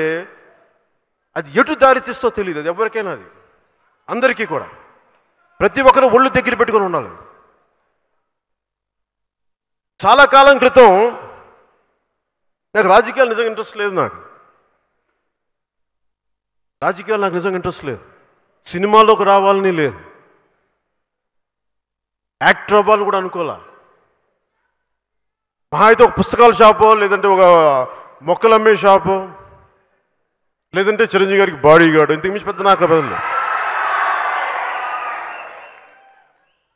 అది ఎటు దారి తీస్తో తెలియదు. అది ఎవరికైనా, అది అందరికీ కూడా. ప్రతి ఒక్కరు ఒళ్ళు దగ్గర పెట్టుకొని ఉండాలి. చాలా కాలం క్రితం నాకు రాజకీయాలు నిజంగా ఇంట్రెస్ట్ లేదు. రాజకీయాలు నాకు నిజంగా ఇంట్రెస్ట్ లేదు. సినిమాలోకి రావాలని లేదు. యాక్టర్ అవ్వాలని కూడా అనుకోలే. మహా అయితే ఒక పుస్తకాల షాపో, లేదంటే ఒక మొక్కలు అమ్మే షాపు, లేదంటే చిరంజీవి గారికి బాడీ గార్డు, ఇంతకు మించి పెద్ద నాకు బదులు.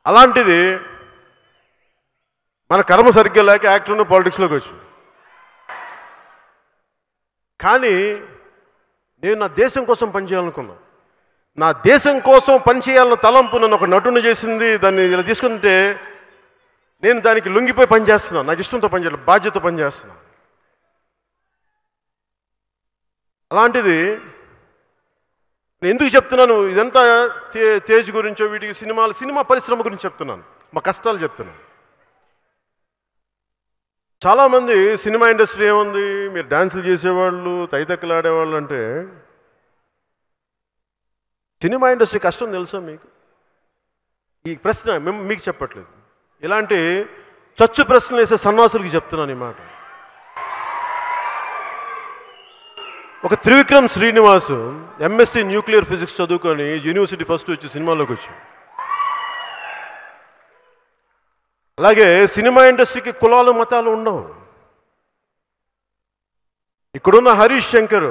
అలాంటిది మన కర్మ సరిగ్గా లేక యాక్టర్ను పాలిటిక్స్లోకి వచ్చింది. కానీ నేను నా దేశం కోసం పనిచేయాలనుకున్నా. నా దేశం కోసం పనిచేయాలన్న తలంపు నన్ను ఒక నటుని చేసింది. దాన్ని ఇలా తీసుకుంటే నేను దానికి లొంగిపోయి పనిచేస్తున్నాను. నాకు ఇష్టంతో పనిచేయాలి, బాధ్యతతో పనిచేస్తున్నాను. అలాంటిది నేను ఎందుకు చెప్తున్నాను ఇదంతా? తేజ్ గురించో వీటికి సినిమా పరిశ్రమ గురించి చెప్తున్నాను, మా కష్టాలు చెప్తున్నాను. చాలామంది సినిమా ఇండస్ట్రీ ఏముంది, మీరు డ్యాన్సులు చేసేవాళ్ళు, తైతక్కలు ఆడేవాళ్ళు అంటే, సినిమా ఇండస్ట్రీ కష్టం తెలుసా మీకు? ఈ ప్రశ్న మీకు చెప్పట్లేదు, ఇలాంటి చచ్చు ప్రశ్నలు వేసే సన్నాసులకి చెప్తున్నాను ఈ మాట. ఒక Trivikram Srinivas MSc nuclear physics చదువుకొని యూనివర్సిటీ ఫస్ట్ వచ్చి సినిమాలోకి వచ్చాడు. అలాగే సినిమా ఇండస్ట్రీకి కులాలు మతాలు ఉండవు. ఇక్కడున్న హరీష్ శంకర్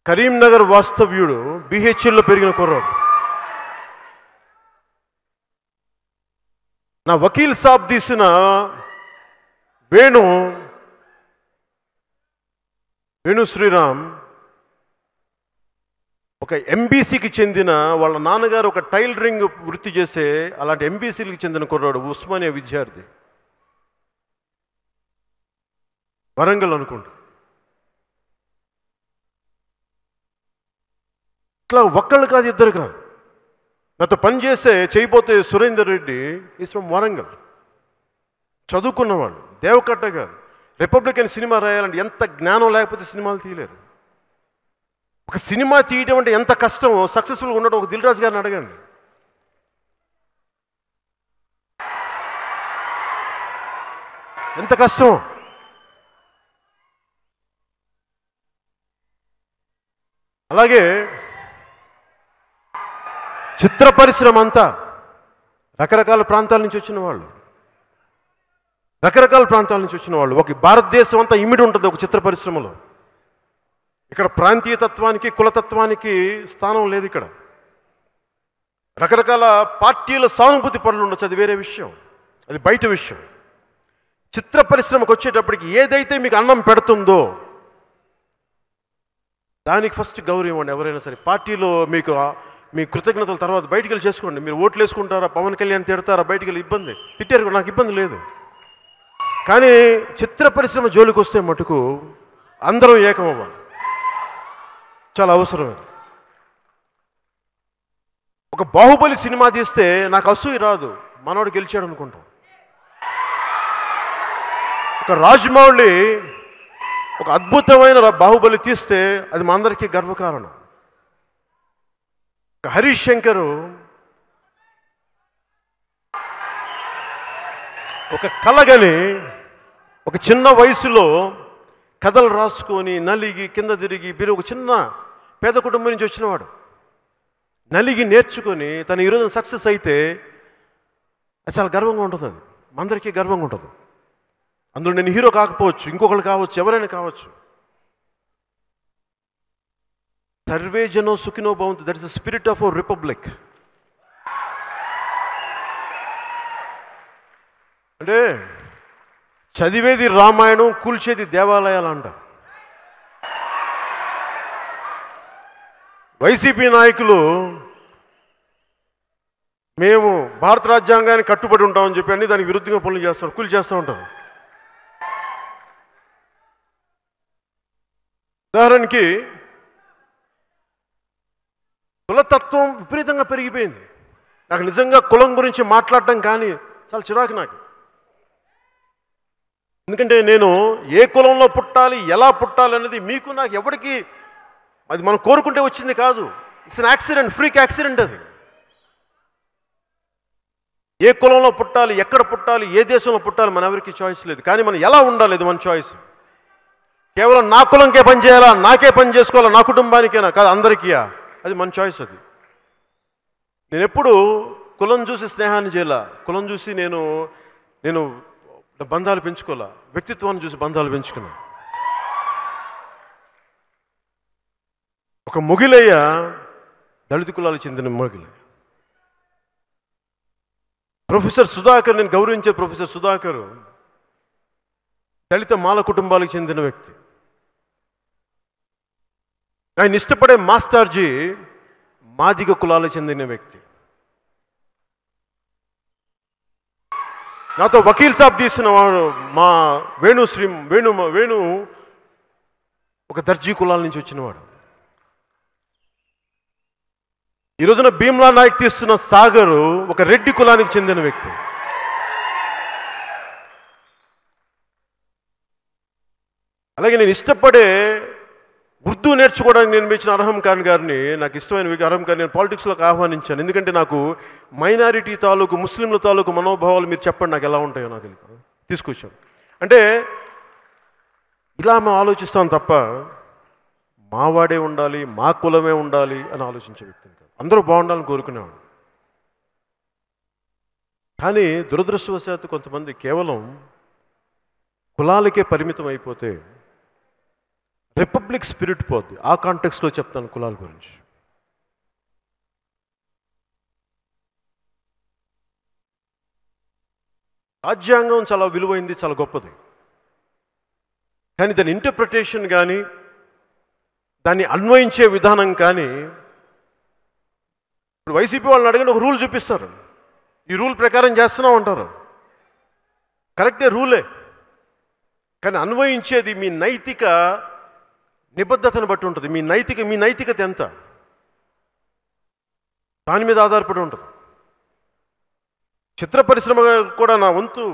కరీంనగర్ వాస్తవ్యుడు, బిహెచ్ఎల్లో పెరిగిన కుర్రాడు. నా వకీల్ సాబ్ తీసిన వేణు శ్రీరామ్ ఒక ఎంబీసీకి చెందిన, వాళ్ళ నాన్నగారు ఒక టైలరింగ్ వృత్తి చేసే అలాంటి ఎంబీసీలకు చెందిన కుర్రాడు, ఉస్మానియా విద్యార్థి, వరంగల్ అనుకుంటా. ఇట్లా ఒక్కళ్ళు కాదు, ఇద్దరు కాదు. నాతో చేయబోతే సురేందర్ రెడ్డి ఈస్ ఫ్రమ్ వరంగల్, చదువుకున్నవాళ్ళు. దేవకట్ట గారు రిపబ్లికన్ సినిమా రాయాలంటే ఎంత జ్ఞానం లేకపోతే సినిమాలు తీయలేరు. ఒక సినిమా తీయడం అంటే ఎంత కష్టమో, సక్సెస్ఫుల్గా ఉండడం ఒక దిల్ రాజు గారిని అడగండి. ఎంత కష్టమో. అలాగే చిత్ర పరిశ్రమ అంతా రకరకాల ప్రాంతాల నుంచి వచ్చిన వాళ్ళు, ఒక భారతదేశం అంతా ఇమిడి ఉంటుంది ఒక చిత్ర పరిశ్రమలో. ఇక్కడ ప్రాంతీయతత్వానికి కులతత్వానికి స్థానం లేదు. ఇక్కడ రకరకాల పార్టీల సానుభూతి పనులు ఉండొచ్చు, అది వేరే విషయం, అది బయట విషయం. చిత్ర పరిశ్రమకు వచ్చేటప్పటికి ఏదైతే మీకు అన్నం పెడుతుందో దానికి ఫస్ట్ గౌరవం ఇవ్వండి. ఎవరైనా సరే పార్టీలో మీకు మీ కృతజ్ఞతల తర్వాత బయటికి వెళ్ళి చేసుకోండి. మీరు ఓట్లు వేసుకుంటారా, పవన్ కళ్యాణ్ తిడతారా, బయటికి వెళ్ళి ఇబ్బంది, తిట్టారు, నాకు ఇబ్బంది లేదు. కానీ చిత్ర పరిశ్రమ జోలికి వస్తే మటుకు అందరం ఏకమవ్వాలి, చాలా అవసరం. ఒక బాహుబలి సినిమా తీస్తే నాకు అసూయ రాదు, మనోడు గెలిచాడు అనుకుంటాం. ఒక రాజమౌళి ఒక అద్భుతమైన బాహుబలి తీస్తే అది మా అందరికీ గర్వకారణం. ఒక హరీష్ శంకర్ ఒక కళగని ఒక చిన్న వయసులో కథలు రాసుకొని నలిగి కింద తిరిగి ఒక చిన్న పేద కుటుంబం నుంచి వచ్చినవాడు, నలిగి నేర్చుకొని తను ఈరోజు సక్సెస్ అయితే అది చాలా గర్వంగా ఉంటుంది. అది అందరికీ గర్వంగా ఉంటుంది. అందులో నేను హీరో కాకపోవచ్చు, ఇంకొకరు కావచ్చు, ఎవరైనా కావచ్చు. సర్వే జనో సుఖినో భవంతు, that is the spirit of our republic. అంటే చదివేది రామాయణం, కూల్చేది దేవాలయాలు అంట. వైసీపీ నాయకులు మేము భారత రాజ్యాంగాన్ని కట్టుబడి ఉంటామని చెప్పి అన్ని దానికి విరుద్ధంగా పనులు చేస్తారు, కూలి చేస్తూ ఉంటారు. ఉదాహరణకి కులతత్వం విపరీతంగా పెరిగిపోయింది. నాకు నిజంగా కులం గురించి మాట్లాడటం కానీ చాలా చిరాకు నాకు. ఎందుకంటే నేను ఏ కులంలో పుట్టాలి, ఎలా పుట్టాలి అనేది మీకు నాకు ఎవరికి, అది మనం కోరుకుంటే వచ్చింది కాదు. It's an accident, freak accident. అది ఏ కులంలో పుట్టాలి, ఎక్కడ పుట్టాలి, ఏ దేశంలో పుట్టాలి మన ఎవరికి చాయిస్ లేదు. కానీ మనం ఎలా ఉండాలి అది మన చాయిస్. కేవలం నా కులంకే పని చేయాలా, నాకే పని చేసుకోవాలా, నా కుటుంబానికేనా కాదు, అందరికీయా, అది మన చాయిస్. అది నేను ఎప్పుడు కులం చూసి స్నేహాన్ని చేయాల, కులం చూసి నేను బంధాలు పెంచుకోవాలా, వ్యక్తిత్వాన్ని చూసి బంధాలు పెంచుకున్నా. ఒక మొగిలయ్య దళిత కులాలకు చెందిన మొగిలయ్య. ప్రొఫెసర్ సుధాకర్, నేను గౌరవించే ప్రొఫెసర్ సుధాకర్ దళిత మాల కుటుంబాలకు చెందిన వ్యక్తి. ఆయన ఇష్టపడే మాస్టర్జీ మాదిగ కులాలకు చెందిన వ్యక్తి. నాతో వకీల్ సాబ్ తీసిన వాడు మా వేణు ఒక దర్జీ కులాల నుంచి వచ్చినవాడు. ఈ రోజున భీమ్లా నాయక్ తీస్తున్న సాగరు ఒక రెడ్డి కులానికి చెందిన వ్యక్తి. అలాగే నేను ఇష్టపడే ఉర్దూ నేర్చుకోవడానికి నేను మెచ్చిన అర్హం ఖాన్ గారిని, నాకు ఇష్టమైన వ్యక్తి అర్హం ఖాన్, నేను పాలిటిక్స్లోకి ఆహ్వానించాను. ఎందుకంటే నాకు మైనారిటీ తాలూకు, ముస్లింల తాలూకు మనోభావాలు మీరు చెప్పండి నాకు ఎలా ఉంటాయో నాకు తెలియదు, తీసుకొచ్చాను. అంటే ఇలా మేము ఆలోచిస్తాం తప్ప మావాడే ఉండాలి, మా కులమే ఉండాలి అని ఆలోచించే వ్యక్తిని కాదు. అందరూ బాగుండాలని కోరుకునేవాడు. కానీ దురదృష్టవశాత్తు కొంతమంది కేవలం కులాలకే పరిమితం అయిపోతే రిపబ్లిక్ స్పిరిట్ పోద్ది. ఆ కాంటెక్స్లో చెప్తాను కులాల గురించి. రాజ్యాంగం చాలా విలువైంది, చాలా గొప్పది. కానీ దాని ఇంటర్ప్రిటేషన్ కానీ, దాన్ని అన్వయించే విధానం కానీ, ఇప్పుడు వైసీపీ వాళ్ళని అడిగిన ఒక రూల్ చూపిస్తారు, ఈ రూల్ ప్రకారం చేస్తున్నాం అంటారు. కరెక్టే, రూలే. కానీ అన్వయించేది మీ నైతిక నిబద్ధతను బట్టి ఉంటుంది. మీ నైతికత ఎంత, దాని మీద ఆధారపడి ఉంటుంది. చిత్ర పరిశ్రమ కూడా నా వంతు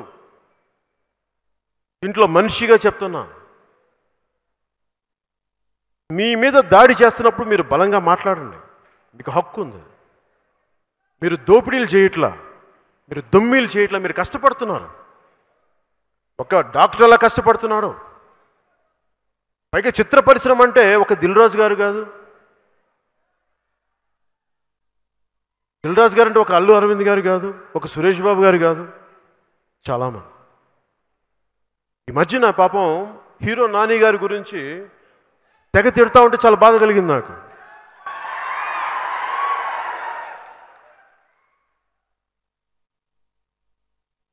ఇంట్లో మనిషిగా చెప్తున్నా, మీ మీద దాడి చేస్తున్నప్పుడు మీరు బలంగా మాట్లాడండి, మీకు హక్కు ఉంది. మీరు దోపిడీలు చేయట్లా, మీరు దొమ్మీలు చేయట్లా, మీరు కష్టపడుతున్నారు. ఒక డాక్టర్ ఎలా కష్టపడుతున్నాడు, పైగా చిత్ర పరిశ్రమ అంటే ఒక దిల్ రాజు గారు కాదు, దిల్ రాజు గారు అంటే ఒక అల్లు అరవింద్ గారు కాదు, ఒక సురేష్ బాబు గారు కాదు, చాలామంది. ఈ మధ్యన పాపం హీరో నాని గారి గురించి తెగ తిడతా ఉంటే చాలా బాధ కలిగింది నాకు.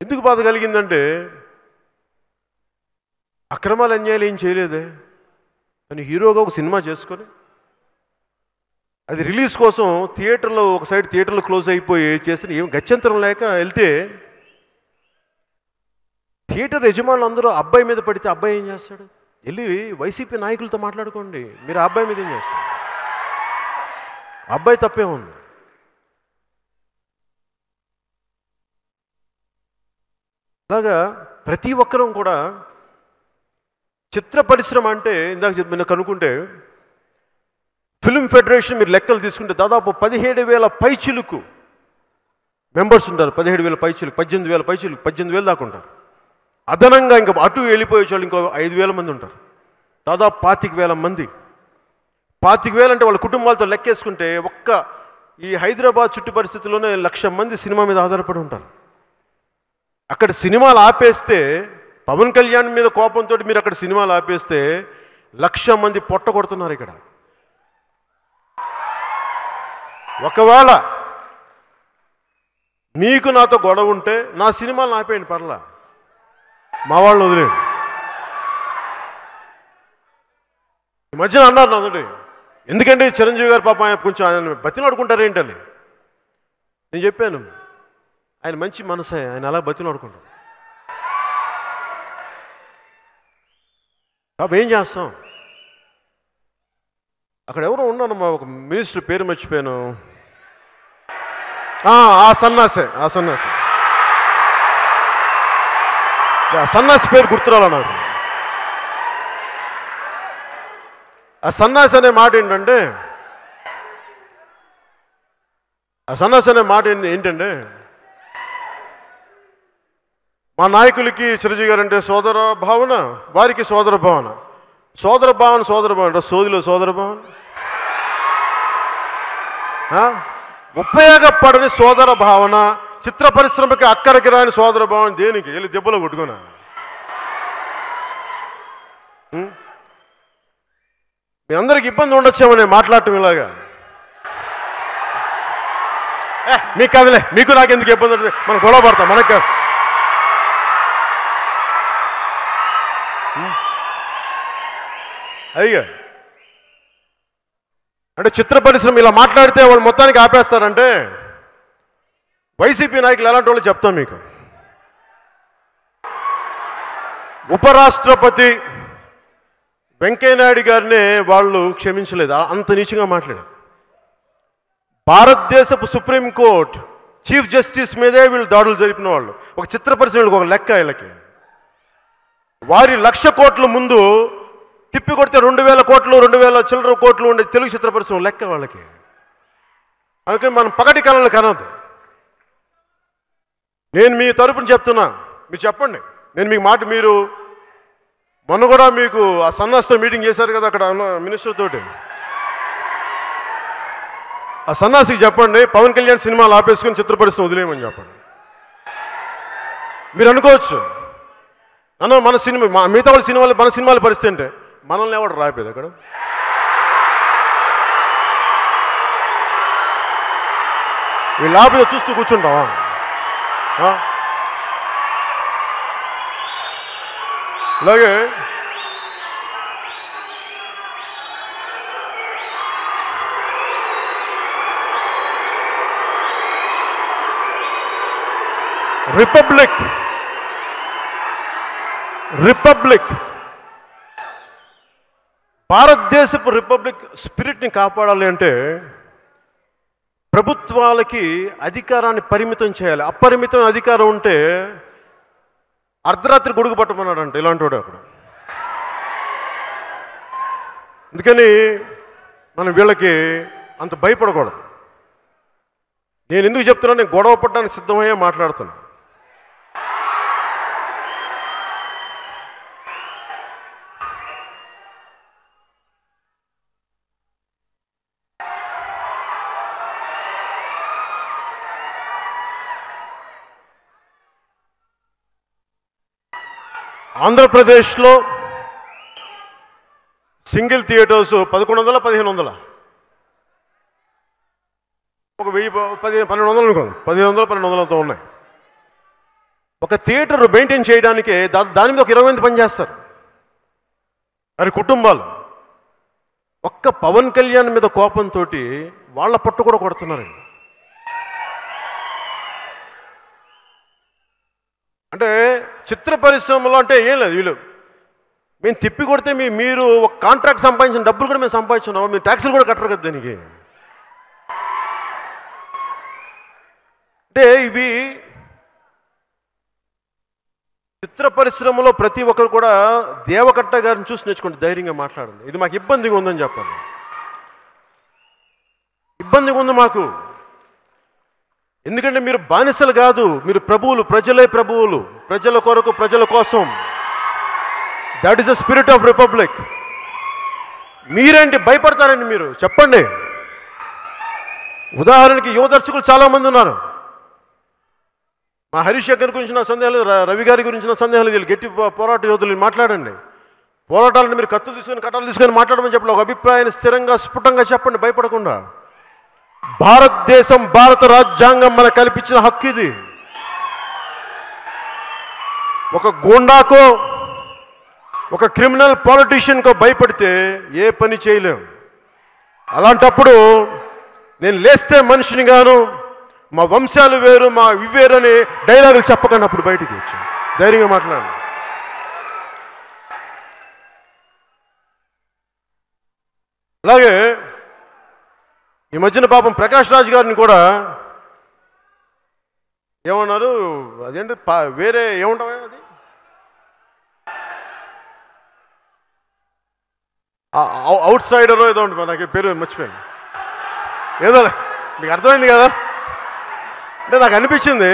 ఎందుకు బాధ కలిగిందంటే అక్రమాలు అన్యాయాలు ఏం చేయలేదే, కానీ హీరోగా ఒక సినిమా చేసుకొని అది రిలీజ్ కోసం థియేటర్లో ఒక సైడ్ థియేటర్లో క్లోజ్ అయిపోయి చేసిన ఏం గత్యంతరం లేక వెళ్తే థియేటర్ యజమానులు అందరూ అబ్బాయి మీద పడితే అబ్బాయి ఏం చేస్తాడు, వెళ్ళి వైసీపీ నాయకులతో మాట్లాడుకోండి, మీరు ఆ అబ్బాయి మీద ఏం చేస్తారు, అబ్బాయి తప్పే ఉంది. అలాగా ప్రతి ఒక్కరం కూడా చిత్ర పరిశ్రమ అంటే ఇందాక చెప్పిన కనుక్కుంటే ఫిల్మ్ ఫెడరేషన్ మీరు లెక్కలు తీసుకుంటే దాదాపు 17,000 పైచిలుకు మెంబర్స్ ఉంటారు. 17,000 పైచిలుకు, 18,000 పైచిలుకు, 18,000 దాకా ఉంటారు. అదనంగా ఇంకా అటు వెళ్ళిపోయే వాళ్ళు ఇంకో 5,000 మంది ఉంటారు. దాదాపు 25,000 మంది. 25,000 అంటే వాళ్ళ కుటుంబాలతో లెక్కేసుకుంటే ఒక్క ఈ హైదరాబాద్ చుట్టూ పరిస్థితుల్లోనే 1,00,000 మంది సినిమా మీద ఆధారపడి ఉంటారు. అక్కడ సినిమాలు ఆపేస్తే, పవన్ కళ్యాణ్ మీద కోపంతో మీరు అక్కడ సినిమాలు ఆపేస్తే 1,00,000 మంది పొట్ట కొడుతున్నారు ఇక్కడ. ఒకవేళ మీకు నాతో గొడవ ఉంటే నా సినిమాలు ఆపేయండి, పర్లా, మా వాళ్ళని వదిలేండి. ఈ మధ్యన అన్నారు నాతోటి, ఎందుకంటే చిరంజీవి గారు పాపం ఆయన కొంచెం ఆయన బతిలాడుకుంటారేంటని. నేను చెప్పాను, ఆయన మంచి మనసే, ఆయన అలా బతిలాడుకుంటారు. కాబట్టి ఏం చేస్తాం, అక్కడ ఎవరో ఉన్నాను, మా ఒక మినిస్టర్ పేరు మర్చిపోయాను, ఆ సన్నాసి పేరు గుర్తురాలా నాకు. ఆ సన్నాసి అనే మాట ఏంటంటే, ఏంటంటే మా నాయకులకి చిరంజీవి గారు అంటే సోదర భావన, వారికి సోదర భావన, సోదిలో సోదర భావన, ఉపయోగపడని సోదర భావన, చిత్ర పరిశ్రమకి అక్కడికి రాని సోదర భావన దేనికి, వెళ్ళి దెబ్బలో కొట్టుకున్నా. మీ అందరికి ఇబ్బంది ఉండొచ్చామని మాట్లాడటం ఇలాగా. మీకు కాదులే, మీకు నాకెందుకు ఇబ్బంది ఉంటుంది, మనం గొడవ పడతాం, మనకు కాదు. అయ్యా అంటే చిత్ర పరిశ్రమ ఇలా మాట్లాడితే వాళ్ళు మొత్తానికి ఆపేస్తారంటే వైసీపీ నాయకులు ఎలాంటి వాళ్ళు చెప్తాం మీకు. ఉపరాష్ట్రపతి వెంకయ్యనాయుడు గారినే వాళ్ళు క్షమించలేదు, అంత నీచంగా మాట్లాడారు. భారతదేశపు సుప్రీంకోర్టు చీఫ్ జస్టిస్ మీదే వీళ్ళు దాడులు జరిపిన వాళ్ళు. ఒక చిత్ర పరిశ్రమలకు ఒక లెక్క వీళ్ళకి. వారి 1,00,000 కోట్ల ముందు తిప్పి కొడితే 2,000 కోట్లు 2,000 చిల్లర కోట్లు ఉండే తెలుగు చిత్ర పరిశ్రమ లెక్క వాళ్ళకి. అందుకే మనం పగటి కళలు కనదు. నేను మీ తరపున చెప్తున్నా, మీరు చెప్పండి. నేను మీకు మాట, మీరు మొన్న కూడా మీకు ఆ సన్నాసితో మీటింగ్ చేశారు కదా అక్కడ మినిస్టర్ తోటి. ఆ సన్నాసికి చెప్పండి పవన్ కళ్యాణ్ సినిమాలు ఆపేసుకుని చిత్ర పరిశ్రమ వదిలేయమని చెప్పండి. మీరు అనుకోవచ్చు అన్న మన సినిమా మిగతా వాళ్ళ సినిమాలు మన సినిమాల పరిస్థితి అంటే మనల్ని ఎవడు రాయిపోయేది అక్కడ. వీళ్ళు ఆపేదో చూస్తూ కూర్చుంటావా? అలాగే రిపబ్లిక్ భారతదేశపు రిపబ్లిక్ స్పిరిట్ని కాపాడాలి అంటే ప్రభుత్వాలకి అధికారాన్ని పరిమితం చేయాలి. అపరిమితమైన అధికారం ఉంటే అర్ధరాత్రి గొడుగు పట్టమన్నాడంట ఇలాంటి వాడు అక్కడ. అందుకని మనం వీళ్ళకి అంత భయపడకూడదు. నేను ఎందుకు చెప్తున్నా, నేను గొడవ పడడానికి సిద్ధమయ్యే మాట్లాడుతున్నా. ఆంధ్రప్రదేశ్లో సింగిల్ థియేటర్స్ 1100 1500 ఒక 1000 1200 అనుకోండి, 1100 1200తో ఉన్నాయి. ఒక థియేటర్ మెయింటైన్ చేయడానికి దాని మీద ఒక 20 మంది పనిచేస్తారు. వారి కుటుంబాలు ఒక్క పవన్ కళ్యాణ్ మీద కోపంతో వాళ్ళ పట్టు కూడా కొడుతున్నారండి. అంటే చిత్ర పరిశ్రమలో అంటే ఏం లేదు, వీళ్ళు మేము తిప్పి కొడితే మీరు ఒక కాంట్రాక్ట్ సంపాదించిన డబ్బులు కూడా మేము సంపాదించున్నాము, మీరు ట్యాక్సులు కూడా కట్టరు కదా దానికి. అంటే ఇవి చిత్ర పరిశ్రమలో ప్రతి ఒక్కరు కూడా దేవకట్ట గారిని చూసి నేర్చుకోండి, ధైర్యంగా మాట్లాడండి. ఇది మాకు ఇబ్బందిగా ఉందని చెప్పండి. ఇబ్బందిగా ఉంది మాకు, ఎందుకంటే మీరు బానిసలు కాదు, మీరు ప్రభువులు, ప్రజలే ప్రభువులు, ప్రజల కొరకు ప్రజల కోసం. That is the spirit of republic. మీరేంటి భయపడతారండి? మీరు చెప్పండి. ఉదాహరణకి యువ దర్శకులు చాలామంది ఉన్నారు. మా హరీష్ శంకర్ గురించి నా సందేహాలు, రవి గారి గురించి నా సందేహాలు, వీళ్ళు గట్టి పోరాట యోధులు మాట్లాడండి. పోరాటాలను మీరు కత్తులు తీసుకొని కట్టాలు తీసుకొని మాట్లాడమని చెప్పండి. ఒక అభిప్రాయాన్ని స్థిరంగా స్ఫుటంగా చెప్పండి, భయపడకుండా. భారతదేశం, భారత రాజ్యాంగం మనకు కల్పించిన హక్కు ఇది. ఒక గూండాకో ఒక క్రిమినల్ పాలిటీషియన్కో భయపడితే ఏ పని చేయలేం. అలాంటప్పుడు నేను లేస్తే మనిషిని గాను, మా వంశాలు వేరు, మా ఇవేరు అని డైలాగులు చెప్పకండి. అప్పుడు బయటికి వచ్చి ధైర్యంగా మాట్లాడండి. అలాగే ఈ మధ్యన పాపం ప్రకాష్ రాజ్ గారిని కూడా ఏమన్నారు, అదేంటి వేరే ఏముంటావా, అది అవుట్ సైడర్ ఏదో ఉంటుంది, నాకు పేరు మర్చిపోయాను. ఏదో మీకు అర్థమైంది కదా. అంటే నాకు అనిపించింది,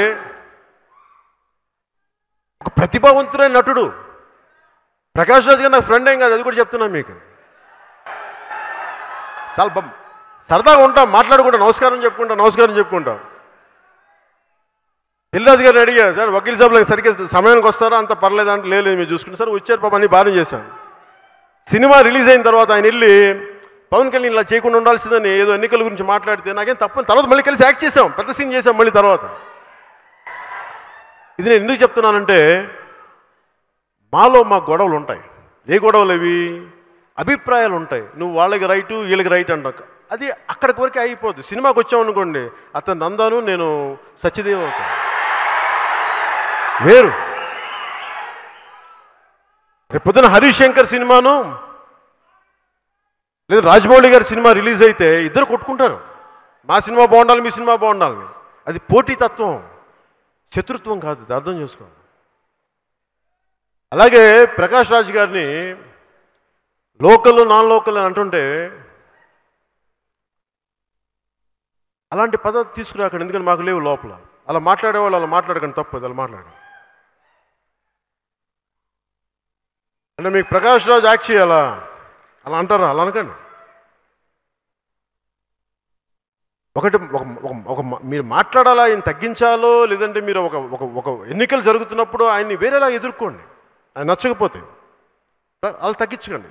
ఒక ప్రతిభావంతుడైన నటుడు ప్రకాష్ రాజ్ గారు నాకు ఫ్రెండ్ ఏం కాదు, అది కూడా చెప్తున్నాను మీకు. చాలా సరదాగా ఉంటాం, మాట్లాడుకుంటాం, నమస్కారం చెప్పుకుంటాం. దిల్రాజు గారిని అడిగా, సార్ వకీల్ సాబ్లకు సరిగ్గా సమయానికి వస్తారా, అంత పర్లేదు అంటే లేదు మీరు చూసుకుంటే. సార్ వచ్చారు పాప, అన్ని బాగానే చేశాను. సినిమా రిలీజ్ అయిన తర్వాత ఆయన వెళ్ళి పవన్ కళ్యాణ్ ఇలా చేయకుండా ఉండాల్సిందని ఏదో ఎన్నికల గురించి మాట్లాడితే నాకేం తప్పని, తర్వాత మళ్ళీ కలిసి యాక్ట్ చేసాం, పెద్ద సీన్ చేసాం మళ్ళీ తర్వాత. ఇది నేను ఎందుకు చెప్తున్నానంటే, మాలో మా గొడవలు ఉంటాయి. ఏ గొడవలు అవి? అభిప్రాయాలు ఉంటాయి. నువ్వు వాళ్ళకి రైటు వీళ్ళకి రైట్ అంట. అది అక్కడికి వరకే అయిపోద్ది. సినిమాకి వచ్చామనుకోండి, అతను నందాను, నేను సత్యదేవ్ అవుతాను, వేరు. రేపు పొద్దున హరీష్ శంకర్ సినిమాను లేదా రాజమౌళి గారి సినిమా రిలీజ్ అయితే ఇద్దరు కొట్టుకుంటారు, మా సినిమా బాగుండాలి, మీ సినిమా బాగుండాలని. అది పోటీతత్వం, శత్రుత్వం కాదు, ఇది అర్థం చేసుకోండి. అలాగే ప్రకాష్ రాజ్ గారిని లోకల్ నాన్ లోకల్ అని అంటుంటే అలాంటి పద్ధతి తీసుకురాకండి, ఎందుకంటే మాకు లేవు లోపల. అలా మాట్లాడేవాళ్ళు అలా మాట్లాడకండి, తప్పదు అలా మాట్లాడండి. అంటే మీకు ప్రకాష్ రాజ్ యాక్ట్ చేయాలా అలా అంటారా? అలా అనకండి. ఒకటి ఒక మీరు మాట్లాడాలా, ఆయన తగ్గించాలో, లేదంటే మీరు ఒక ఒక ఒక ఎన్నికలు జరుగుతున్నప్పుడు ఆయన్ని వేరేలా ఎదుర్కోండి. ఆయన నచ్చకపోతే అలా తగ్గించకండి.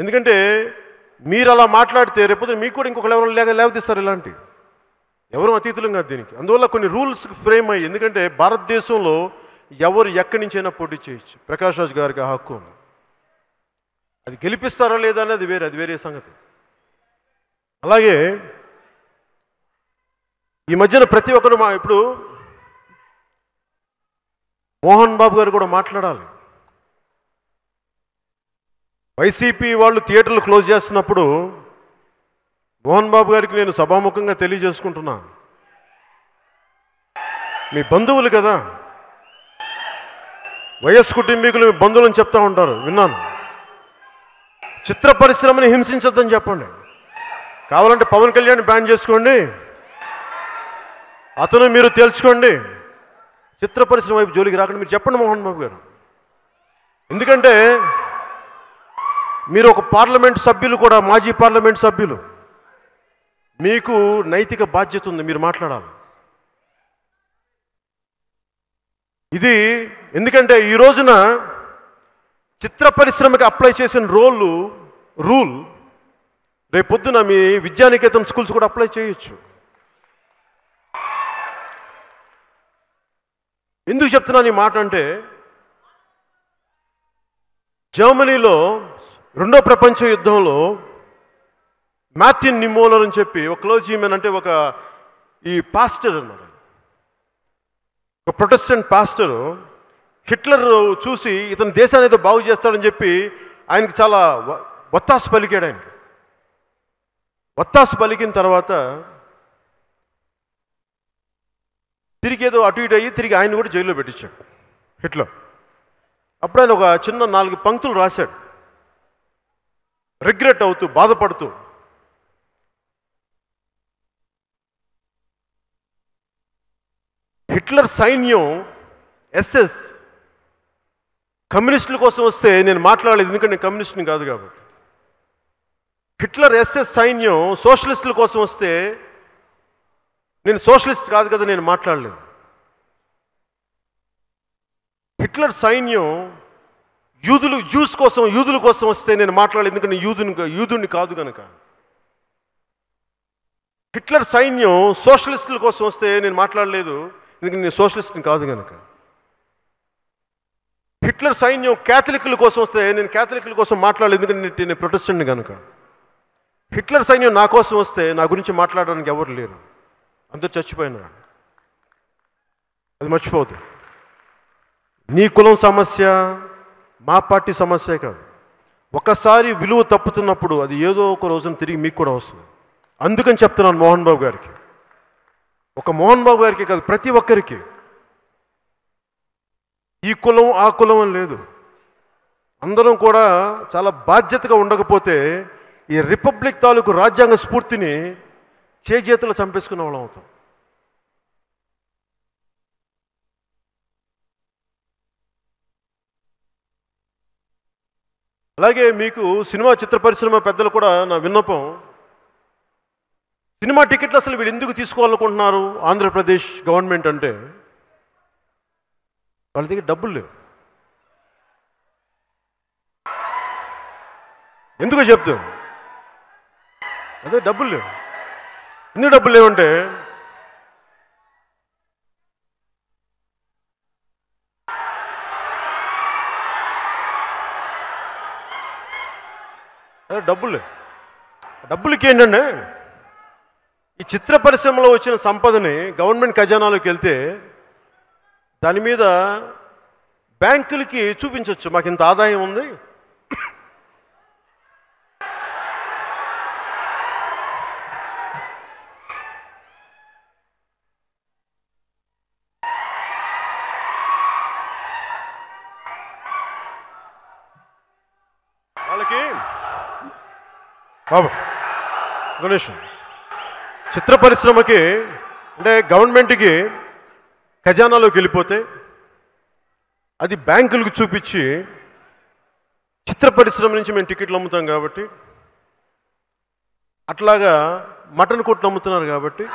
ఎందుకంటే మీరు అలా మాట్లాడితే రేపు మీకు కూడా ఇంకొక లేవదీస్తారు. ఇలాంటి ఎవరు అతీతులం కాదు దీనికి. అందువల్ల కొన్ని రూల్స్ ఫ్రేమ్ అయ్యి, ఎందుకంటే భారతదేశంలో ఎవరు ఎక్కడి నుంచైనా పోటీ చేయొచ్చు. ప్రకాష్ రాజ్ గారికి ఆ హక్కు ఉంది. అది గెలిపిస్తారా లేదా అనేది అది వేరే సంగతి. అలాగే ఈ మధ్యన ప్రతి ఒక్కరు ఇప్పుడు మోహన్ బాబు గారు కూడా మాట్లాడాలి. వైసీపీ వాళ్ళు థియేటర్లు క్లోజ్ చేస్తున్నప్పుడు మోహన్ బాబు గారికి నేను సభాముఖంగా తెలియజేసుకుంటున్నా, మీ బంధువులు కదా, వైఎస్ కుటుంబీకులు మీ బంధువులని చెప్తా ఉంటారు, విన్నాను. చిత్ర పరిశ్రమని హింసించొద్దని చెప్పండి. కావాలంటే పవన్ కళ్యాణ్ బ్యాన్ చేసుకోండి, అతను మీరు తేల్చుకోండి. చిత్ర పరిశ్రమ వైపు జోలికి రాకుండా మీరు చెప్పండి మోహన్ బాబు గారు. ఎందుకంటే మీరు ఒక పార్లమెంట్ సభ్యులు కూడా, మాజీ పార్లమెంట్ సభ్యులు, మీకు నైతిక బాధ్యత ఉంది, మీరు మాట్లాడాలి. ఇది ఎందుకంటే ఈ రోజున చిత్ర పరిశ్రమకి అప్లై చేసిన రూల్ రేపొద్దున మీ విద్యానికేతన్ స్కూల్స్ కూడా అప్లై చేయొచ్చు. ఎందుకు చెప్తున్నాను ఈ మాట అంటే, జర్మనీలో రెండో ప్రపంచ యుద్ధంలో మార్టిన్ నిమోలర్ అని చెప్పి ఒక క్లోజీమెన్, అంటే ఈ పాస్టర్ అన్నమాట, ఒక ప్రొటెస్టెంట్ పాస్టర్, హిట్లర్ చూసి ఇతను దేశాన్ని ఏదో బాగు చేస్తాడని చెప్పి ఆయనకి చాలా వత్తాసు పలికాడు. ఆయనకి వత్తాసు పలికిన తర్వాత తిరిగి ఏదో అటు ఇటు అయ్యి తిరిగి ఆయన కూడా జైల్లో పెట్టించాడు హిట్లర్. అప్పుడు ఆయన ఒక చిన్న 4 పంక్తులు రాశాడు, రిగ్రెట్ అవుతూ, బాధపడుతూ. హిట్లర్ సైన్యం ఎస్ఎస్ కమ్యూనిస్టుల కోసం వస్తే నేను మాట్లాడలేదు, ఎందుకంటే నేను కమ్యూనిస్ట్ని కాదు కాబట్టి. హిట్లర్ ఎస్ఎస్ సైన్యం సోషలిస్టుల కోసం వస్తే నేను సోషలిస్ట్ కాదు కదా, నేను మాట్లాడలేదు. హిట్లర్ సైన్యం యూదుల కోసం వస్తే నేను మాట్లాడలేదు, ఎందుకంటే యూదుని కాదు కనుక. హిట్లర్ సైన్యం సోషలిస్టుల కోసం వస్తే నేను మాట్లాడలేదు, ఎందుకంటే నేను సోషలిస్ట్ని కాదు కనుక. హిట్లర్ సైన్యం క్యాథలిక్ల కోసం వస్తే నేను క్యాథలిక్ల కోసం మాట్లాడలేదు, ఎందుకంటే నేను ప్రొటెస్టెంట్ని కనుక. హిట్లర్ సైన్యం నా కోసం వస్తే నా గురించి మాట్లాడడానికి ఎవరు లేరు, అందరూ చచ్చిపోయినారు. అది మర్చిపోవద్దు. నీ కులం సమస్య మా పార్టీ సమస్య కాదు. ఒకసారి విలువ తప్పుతున్నప్పుడు అది ఏదో ఒక రోజున తిరిగి మీకు కూడా వస్తుంది. అందుకని చెప్తున్నాను మోహన్ బాబు గారికి, ఒక మోహన్ బాబు గారికి కాదు, ప్రతి ఒక్కరికి. ఈ కులం ఆ కులం అని లేదు, అందరం కూడా చాలా బాధ్యతగా ఉండకపోతే ఈ రిపబ్లిక్ తాలూకు రాజ్యాంగ స్ఫూర్తిని చేతులు చంపేసుకునే వాళ్ళం అవుతాం. అలాగే మీకు సినిమా చిత్ర పరిశ్రమ పెద్దలు కూడా నా విన్నపం, సినిమా టికెట్లు అసలు వీళ్ళు ఎందుకు తీసుకోవాలనుకుంటున్నారు ఆంధ్రప్రదేశ్ గవర్నమెంట్ అంటే, వాళ్ళ దగ్గర డబ్బులు లేవు. ఎందుకో చెప్తాను, అదే డబ్బులు లేవు. ఎందుకు డబ్బులు లేవంటే, అదే డబ్బులు లేవు. డబ్బులకి ఏంటంటే ఈ చిత్ర పరిశ్రమలో వచ్చిన సంపదని గవర్నమెంట్ ఖజానాలోకి వెళ్తే దాని మీద బ్యాంకులకి చూపించవచ్చు, మాకు ఇంత ఆదాయం ఉంది, వాళ్ళకి బాబు గణేష్ చిత్ర పరిశ్రమకి అంటే గవర్నమెంట్కి ఖజానాలోకి వెళ్ళిపోతే అది బ్యాంకులకు చూపించి చిత్ర పరిశ్రమ నుంచి మేము టికెట్లు అమ్ముతాం కాబట్టి, అట్లాగా మటన్ కొట్లు అమ్ముతున్నారు కాబట్టి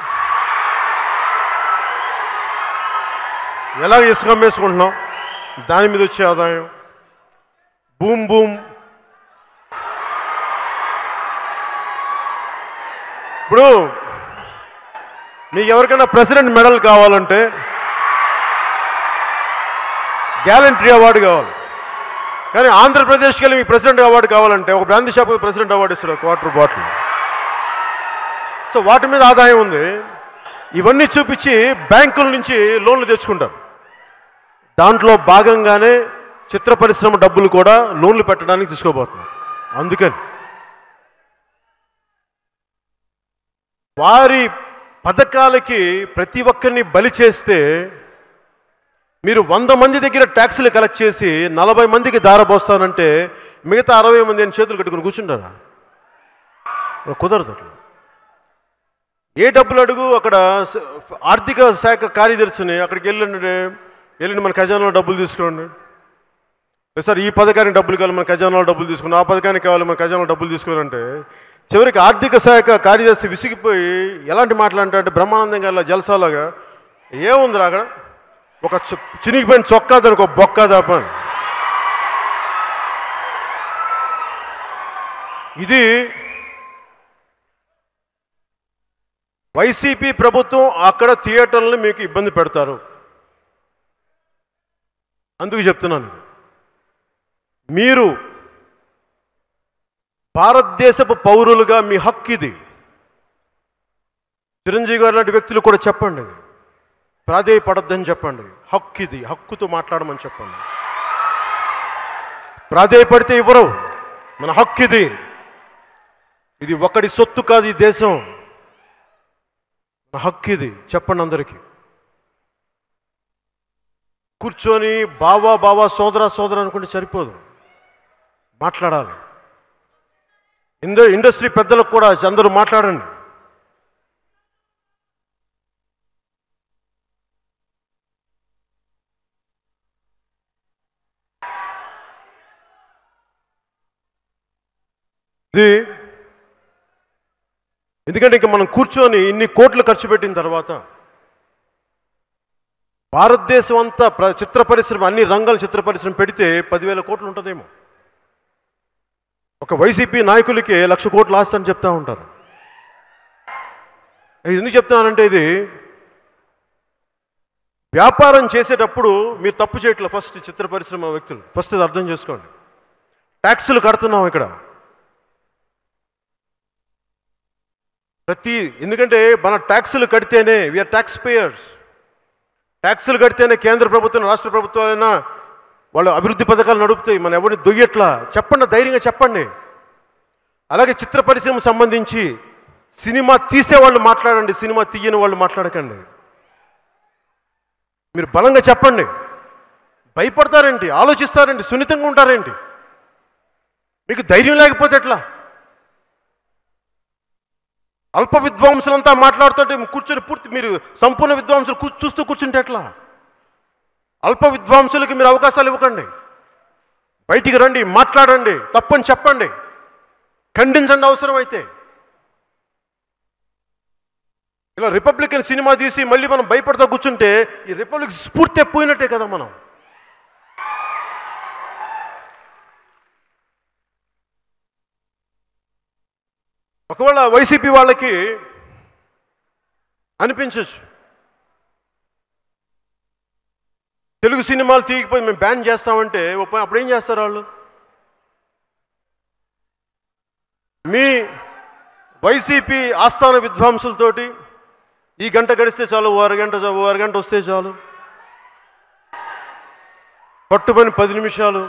ఎలాగ ఇసుక అమ్మేసుకుంటున్నాం, దాని మీద వచ్చే ఆదాయం బూమ్ బూమ్. ఇప్పుడు మీకు ఎవరికైనా ప్రెసిడెంట్ మెడల్ కావాలంటే గ్యాలంటరీ అవార్డు కావాలి, కానీ ఆంధ్రప్రదేశ్కి వెళ్ళి మీకు ప్రెసిడెంట్ అవార్డు కావాలంటే ఒక బ్రాందీ షాప్కి ప్రెసిడెంట్ అవార్డు ఇస్తాడు, క్వార్టర్ బాటిల్. సో వాటి మీద ఆదాయం ఉంది. ఇవన్నీ చూపించి బ్యాంకుల నుంచి లోన్లు తెచ్చుకుంటారు. దాంట్లో భాగంగానే చిత్ర పరిశ్రమ డబ్బులు కూడా లోన్లు పెట్టడానికి తీసుకోబోతున్నారు. అందుకని వారి పథకాలకి ప్రతి ఒక్కరిని బలి చేస్తే మీరు 100 మంది దగ్గర ట్యాక్సులు కలెక్ట్ చేసి 40 మందికి దారబోస్తానంటే మిగతా 60 మంది అని చేతులు కట్టుకుని కూర్చుంటారా? కుదరదు. అట్లా ఏ డబ్బులు అడుగు అక్కడ ఆర్థిక శాఖ కార్యదర్శిని అక్కడికి వెళ్ళండి మన ఖజానాలో డబ్బులు తీసుకోండి, సార్ ఈ పథకానికి డబ్బులు కావాలి మన ఖజానాలో డబ్బులు తీసుకుని, ఆ పథకానికి కావాలి మన ఖజానాలో డబ్బులు తీసుకోవాలంటే చివరికి ఆర్థిక శాఖ కార్యదర్శి విసిగిపోయి ఎలాంటి మాట్లాడంటే బ్రహ్మానందం గారి జలసాలాగా ఏముందిరా అక్కడ ఒక చినిగిపోయిన చొక్కా దానికి ఒక బొక్క దాప. ఇది వైసీపీ ప్రభుత్వం అక్కడ థియేటర్లను మీకు ఇబ్బంది పెడతారు. అందుకు చెప్తున్నాను, మీరు భారతదేశపు పౌరులుగా మీ హక్కు ఇది. చిరంజీవి గారు లాంటి వ్యక్తులు కూడా చెప్పండి, ప్రాధేయపడద్దని చెప్పండి. హక్కు ఇది, హక్కుతో మాట్లాడమని చెప్పండి. ప్రాధేయపడితే ఇవ్వరు, మన హక్కు ఇది. ఇది ఒకటి సొత్తు కాదు, ఈ దేశం మన హక్కు ఇది. చెప్పండి అందరికీ. కూర్చొని బావా సోదర అనుకుంటే సరిపోదు, మాట్లాడాలి. ఇండస్ట్రీ పెద్దలకు కూడా అందరూ మాట్లాడండి. ఇది ఎందుకంటే ఇంకా మనం కూర్చొని ఇన్ని కోట్లు ఖర్చు పెట్టిన తర్వాత భారతదేశం అంతా చిత్ర పరిశ్రమ అన్ని రంగాల చిత్ర పరిశ్రమ పెడితే 10,000 కోట్లు ఉంటుందేమో. ఒక వైసీపీ నాయకులకి 1,00,000 కోట్లు ఆస్తి అని చెప్తా ఉంటారు. ఎందుకు చెప్తానంటే ఇది వ్యాపారం చేసేటప్పుడు మీరు తప్పు చేయట్లేదు. ఫస్ట్ చిత్ర పరిశ్రమ వ్యక్తులు ఫస్ట్ ఇది అర్థం చేసుకోండి. ట్యాక్సులు కడుతున్నాం ఇక్కడ ఎందుకంటే మన ట్యాక్సులు కడితేనే వీఆర్ ట్యాక్స్ పేయర్స్. ట్యాక్సులు కడితేనే కేంద్ర ప్రభుత్వం రాష్ట్ర ప్రభుత్వాలైనా వాళ్ళు అభివృద్ధి పథకాలు నడుపుతాయి. మనం ఎవరిని దొయ్యట్లా చెప్పండి, ధైర్యంగా చెప్పండి. అలాగే చిత్ర పరిశ్రమకు సంబంధించి సినిమా తీసేవాళ్ళు మాట్లాడండి, సినిమా తీయని వాళ్ళు మాట్లాడకండి. మీరు బలంగా చెప్పండి. భయపడతారేంటి, ఆలోచిస్తారేంటి, సున్నితంగా ఉంటారేంటి? మీకు ధైర్యం లేకపోతే ఎట్లా? అల్ప విద్వాంసులంతా మాట్లాడుతుంటే కూర్చొని మీరు సంపూర్ణ విద్వాంసులు చూస్తూ కూర్చుంటే ఎట్లా? అల్ప విద్వాంసులకి మీరు అవకాశాలు ఇవ్వకండి. బయటికి రండి, మాట్లాడండి, తప్పని చెప్పండి, ఖండించండి అవసరమైతే. ఇలా రిపబ్లికన్ సినిమా తీసి మళ్ళీ మనం భయపడతా కూర్చుంటే ఈ రిపబ్లిక్ స్ఫూర్తి పోయినట్టే కదా. మనం ఒకవేళ వైసీపీ వాళ్ళకి అనిపించచ్చు తెలుగు సినిమాలు తీయకపోయి మేము బ్యాన్ చేస్తామంటే అప్పుడు ఏం చేస్తారు వాళ్ళు? వైసీపీ ఆస్థాన విద్వాంసులతోటి ఈ గంట గడిస్తే చాలు, ఓ అరగంట వస్తే చాలు, పట్టుమని 10 నిమిషాలు,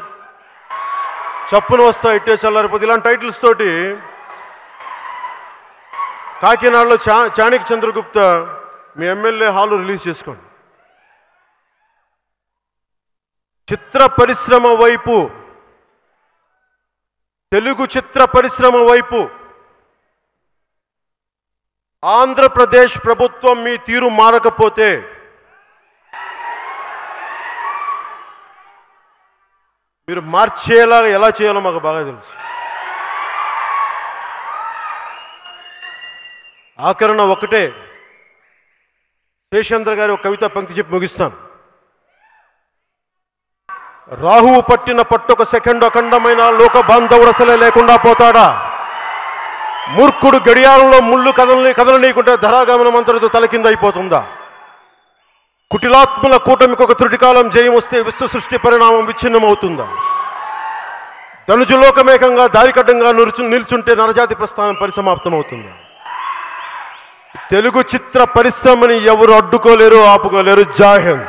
చప్పున వస్తా ఇట్టే చల్లారిపోతే, ఇలాంటి టైటిల్స్ తోటి కాకినాడలో చాణక్య చంద్రగుప్త మీ ఎమ్మెల్యే హాలు రిలీజ్ చేసుకోండి. చిత్ర పరిశ్రమ వైపు, తెలుగు చిత్ర పరిశ్రమ వైపు ఆంధ్రప్రదేశ్ ప్రభుత్వం మీ తీరు మారకపోతే మీరు మార్చేలాగా ఎలా చేయాలో మాకు బాగా తెలుసు. ఆకరణ ఒకటే, శేషేంద్ర గారి ఒక కవిత పంక్తి చెప్పి ముగిస్తాను. రాహువు పట్టిన పట్టొక సెకండ్ అఖండమైన లోక బాంధవుడసలే లేకుండా పోతాడా, మూర్ఖుడు గడియారంలో ముళ్ళు కదలనీయకుంటే ధరాగమనం అంతటితో తలకింద అయిపోతుందా, కుటిలాత్ముల కూటమికి ఒక త్రుటికాలం జయం వస్తే విశ్వ సృష్టి పరిణామం విచ్ఛిన్నమవుతుందా, ధనుజులోకమేకంగా దారికడ్డంగా నిల్చుంటే నరజాతి ప్రస్థానం పరిసమాప్తమవుతుందా. తెలుగు చిత్ర పరిశ్రమని ఎవరు అడ్డుకోలేరు, ఆపుకోలేరు. జై హింద్.